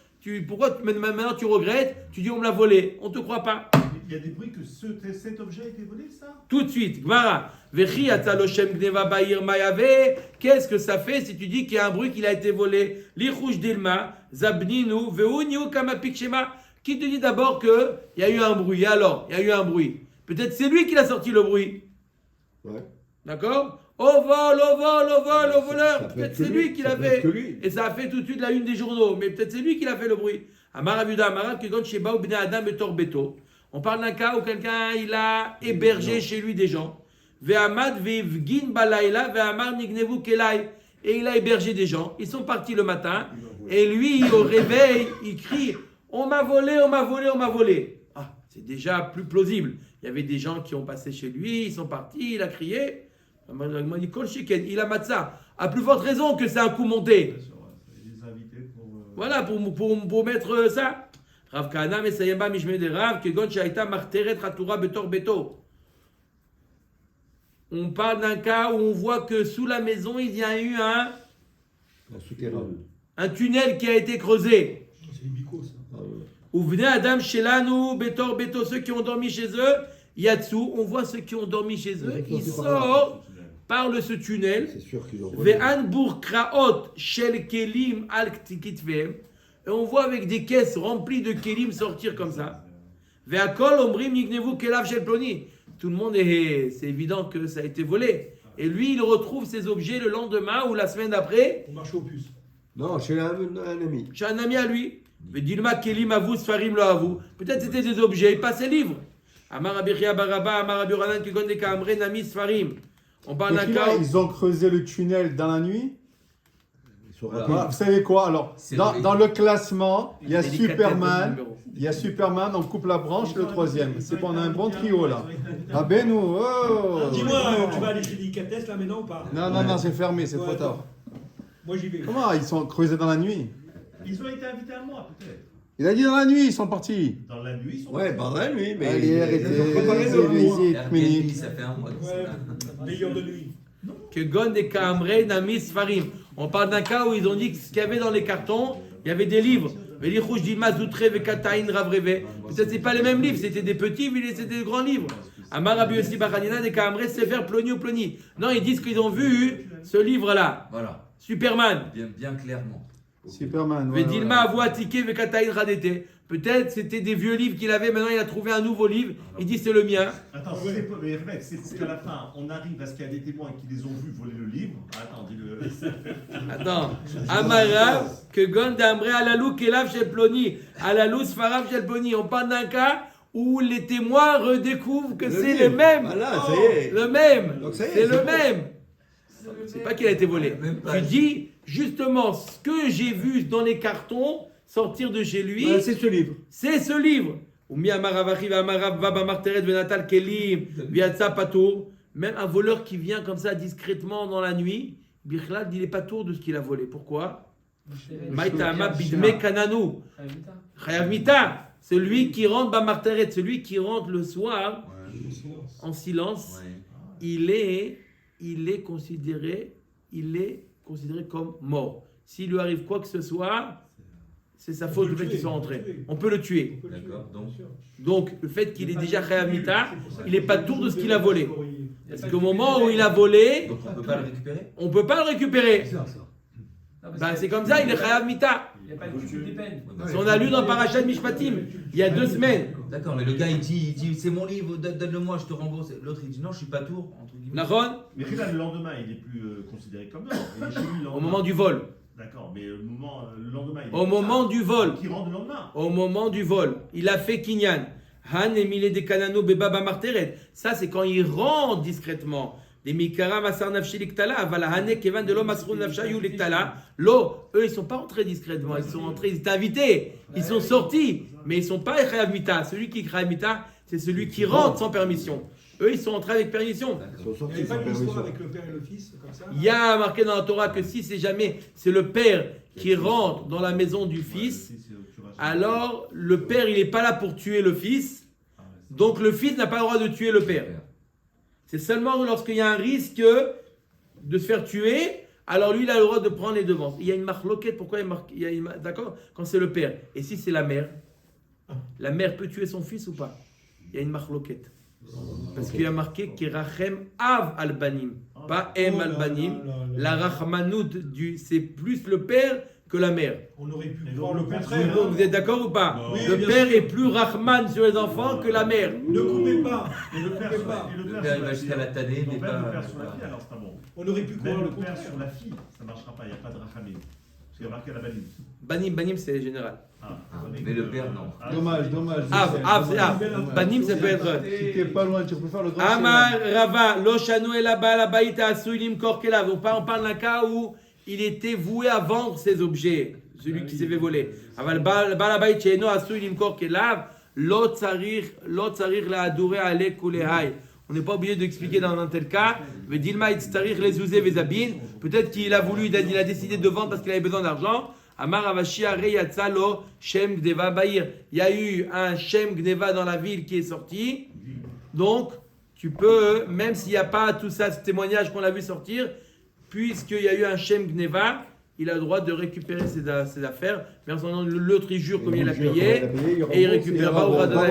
Pourquoi maintenant tu regrettes? Tu dis on me l'a volé. On ne te croit pas. Il y a des bruits que cet objet a été volé, ça? Tout de suite, Gmara. Vechi ataloshem gneva ba'ir mayave. Qu'est-ce que ça fait si tu dis qu'il y a un bruit qu'il a été volé? Lichouj dilma, zabninu, veuniu kamapik shema. Qui te dit d'abord qu'il y a eu un bruit? Alors, il y a eu un bruit. Peut-être c'est lui qui a sorti le bruit. Ouais. D'accord? Au vol, au vol, au vol, au voleur. Ça peut Peut-être être c'est que lui lui, qui ça l'a peut fait. être que lui. Et ça a fait tout de suite la une des journaux. Mais peut-être c'est lui qui l'a fait le bruit. Amaravuda, Amarav, que Sheba ou Bnei Adam et Torbeto. On parle d'un cas où quelqu'un il a hébergé chez lui des gens. Ve'amad ve'vgin balayla ve'amar nignevu kelai. Et il a hébergé des gens. Ils sont partis le matin. Et lui, au réveil, il crie on m'a volé, on m'a volé, on m'a volé. Ah, c'est déjà plus plausible. Il y avait des gens qui ont passé chez lui, ils sont partis, il a crié. Il a matzah. À plus forte raison que c'est un coup monté. Bien sûr, ouais. Les invités pour. Voilà, pour mettre ça. Rav Kahana Mesayemba Mishme de Rav, Kegon Shaita Marteret Hatura Betor Beto. On parle d'un cas où on voit que sous la maison, il y a eu Un souterrain. un tunnel qui a été creusé. C'est les bicos, ça. Ah ouais. Où venait Adam Shelanu, Betor Beto, ceux qui ont dormi chez eux, Yatsu, on voit ceux qui ont dormi chez eux, ils sortent par ce tunnel. C'est sûr qu'ils ont volé. Ve'an burkraot shel kelim al ktitvem. Et on voit avec des caisses remplies de kelim sortir comme ça. Ve'akol omrim nignevu kelav shel ploni. Tout le monde c'est évident que ça a été volé. Et lui, il retrouve ses objets le lendemain ou la semaine d'après On marche aux puces. Non, chez un ami. chez un ami à lui. Ve'dilma kelim avu sfarim lo avu. Peut-être c'était des objets, pas ses livres. Amar Abichia baraba, Amar Aburanan kegon de kamre nami sfarim. On parle d'un cas. Ils ont creusé le tunnel dans la nuit. Ils sont Voilà. Voilà, rapides. vous savez quoi? Alors, C'est dans, vrai. dans le classement, il y a Délicatesse de Superman. numéro. Il y a Superman, on coupe la branche, le troisième. C'est qu'on a un bon trio là. Ah ben nous, oh. Dis-moi, tu vas aller chez Délicatesse là maintenant ou pas? Non, non, non, c'est fermé, c'est trop Ouais, tard. Moi j'y vais. Comment? Ils sont creusés dans la nuit. Ils ont été invités à moi, peut-être. Il a dit dans la nuit, ils sont partis. Dans la nuit, ils sont. Ouais, bah ouais, lui, mais. Allez, arrêtez, ils ont préparé c'est le visite, Airbnb, minute. ça fait un mois. Ouais, veilleur de nuit. Que Gon et Kamre Nami Sfarim. On parle d'un cas où ils ont dit que ce qu'il y avait dans les cartons, il y avait des livres. Peut-être c'est pas les mêmes livres, c'était des petits, mais c'était des grands livres. Amar Rabbi Yossi Bachanina des Kamre Sefer Ploni ou Ploni. Non, ils disent qu'ils ont vu ce livre-là, Voilà, Superman. bien clairement. Superman. ouais, Vedilma ouais. Avo Atike Vekataïn Radete. Peut-être c'était des vieux livres qu'il avait, maintenant il a trouvé un nouveau livre. Il dit c'est le mien. Attends, c'est pas, mais mec, c'est pour qu'à la fin, on arrive à ce qu'il y a des témoins qui les ont vus voler le livre. Attends, dis-le. Attends, Amara, que Gon d'Ambre Alalou Kelav Shel Ploni, Alalou Sfarav Shel Ploni. On parle d'un cas où les témoins redécouvrent que c'est le même. Voilà, Oh, ça y est. le même. Donc ça y est, C'est c'est le bon. même. C'est pas qu'il a été volé. Même pas. Tu dis justement ce que j'ai vu dans les cartons sortir de chez lui. Ouais, c'est ce livre. C'est ce livre. Même un voleur qui vient comme ça discrètement dans la nuit, Bichlal, il n'est pas tour de ce qu'il a volé. Pourquoi? Maïtama bidme kananu. Chayav mita. Celui qui rentre bamarteret, celui qui rentre le soir en silence, Ouais. il est considéré comme mort. S'il lui arrive quoi que ce soit, c'est sa faute le fait qu'il soit rentré. On peut le tuer. D'accord, donc. Donc, le fait qu'il est déjà Chayav mita, il n'est pas tour de ce qu'il a volé. Parce qu'au moment où il a volé, Donc on peut pas le récupérer. on ne peut pas le récupérer. C'est ça. Ben, c'est comme ça, il est Chayav mita. Il n'y a pas de culture des peines. Ouais, Si on a lu dans Parashat Mishpatim, il y a 2 semaines. D'accord, mais le gars il dit c'est mon livre, donne-le-moi, je te rembourse. L'autre il dit non, je suis pas tour, entre guillemets. Nahon, Mais Rila, le lendemain, il est plus considéré comme mort. Il est chez lui le au lendemain. moment du vol. D'accord, mais le lendemain, il est Au comme moment ça. du vol. Qui rentre le lendemain. Au moment du vol, il a fait Kinyan. Han emile de kanano bebaba marteret. Ça, c'est quand il rentre discrètement. Des mikara masar nafshi liktala, avala hane kevan de l'homme asrou nafshayu liktala. L'eau, eux, ils sont pas rentrés discrètement. Ils sont rentrés, ils étaient invités. Ils sont sortis. Mais ils sont pas chayav mita. Celui qui est chayav mita, c'est celui qui rentre sans permission. Eux, ils sont entrés avec permission. Ils sont Il sortis n'y avait sans pas une histoire permission. avec le père et le fils, comme ça? Il y a marqué dans la Torah que si c'est jamais, c'est le père qui rentre dans la maison du fils, alors le père, il n'est pas là pour tuer le fils. Donc le fils n'a pas le droit de tuer le père. C'est seulement lorsqu'il y a un risque de se faire tuer, alors lui, il a le droit de prendre les devants. Il y a une marque loquette, pourquoi il y a d'accord? Quand c'est le père. Et si c'est la mère peut tuer son fils ou pas? il y a une marloquette. Parce qu'il y a marqué Kirachem Av al-Banim, pas Em al-Banim. La Rahmanout, c'est plus le père que la mère. On aurait pu Et croire donc, le le contraire. père, Vous êtes d'accord ou pas? Oui, Le bien père sûr. est plus Rahman sur les enfants que la mère. Ne coupez pas. Et le père, Ne coupez sur la- pas. et le Le père père, sur il va la jusqu'à la fille. tannée, Donc mais même pas. le père sur la fille, alors c'est pas bon. On aurait pu Même croire le le père contraire. sur la fille, ça ne marchera pas, il n'y a pas de rachamim. Parce qu'il y a marqué la baline. Banim, c'est général. Ah, mais le père, non. Dommage, dommage. Av, c'est Av. Banim, ça peut être. Si t'es pas loin, tu peux faire le grand Amar schéma. Rava, lo shanu el abal abayita asuilim korkelav. On parle d'un cas où il était voué à vendre ses objets, celui qui s'est fait voler. Aval bal abayit she'eno asuilim korkelav, lo tzarir la adourer ale kulehai. On n'est pas obligé d'expliquer dans un tel cas. Mais Dilma itzarich les ouzé vezabin. Peut-être qu'il a voulu, il a décidé de vendre parce qu'il avait besoin d'argent. Amar Avashi Are Yatsa lo Shem Gneva Baïr. Il y a eu un Shem Gneva dans la ville qui est sorti. Donc, tu peux, même s'il n'y a pas tout ça, ce témoignage qu'on a vu sortir, puisqu'il y a eu un Shem Gneva, il a le droit de récupérer ses affaires. Mais en ce moment, l'autre, il jure combien il a payé. Et il récupérera au Radha.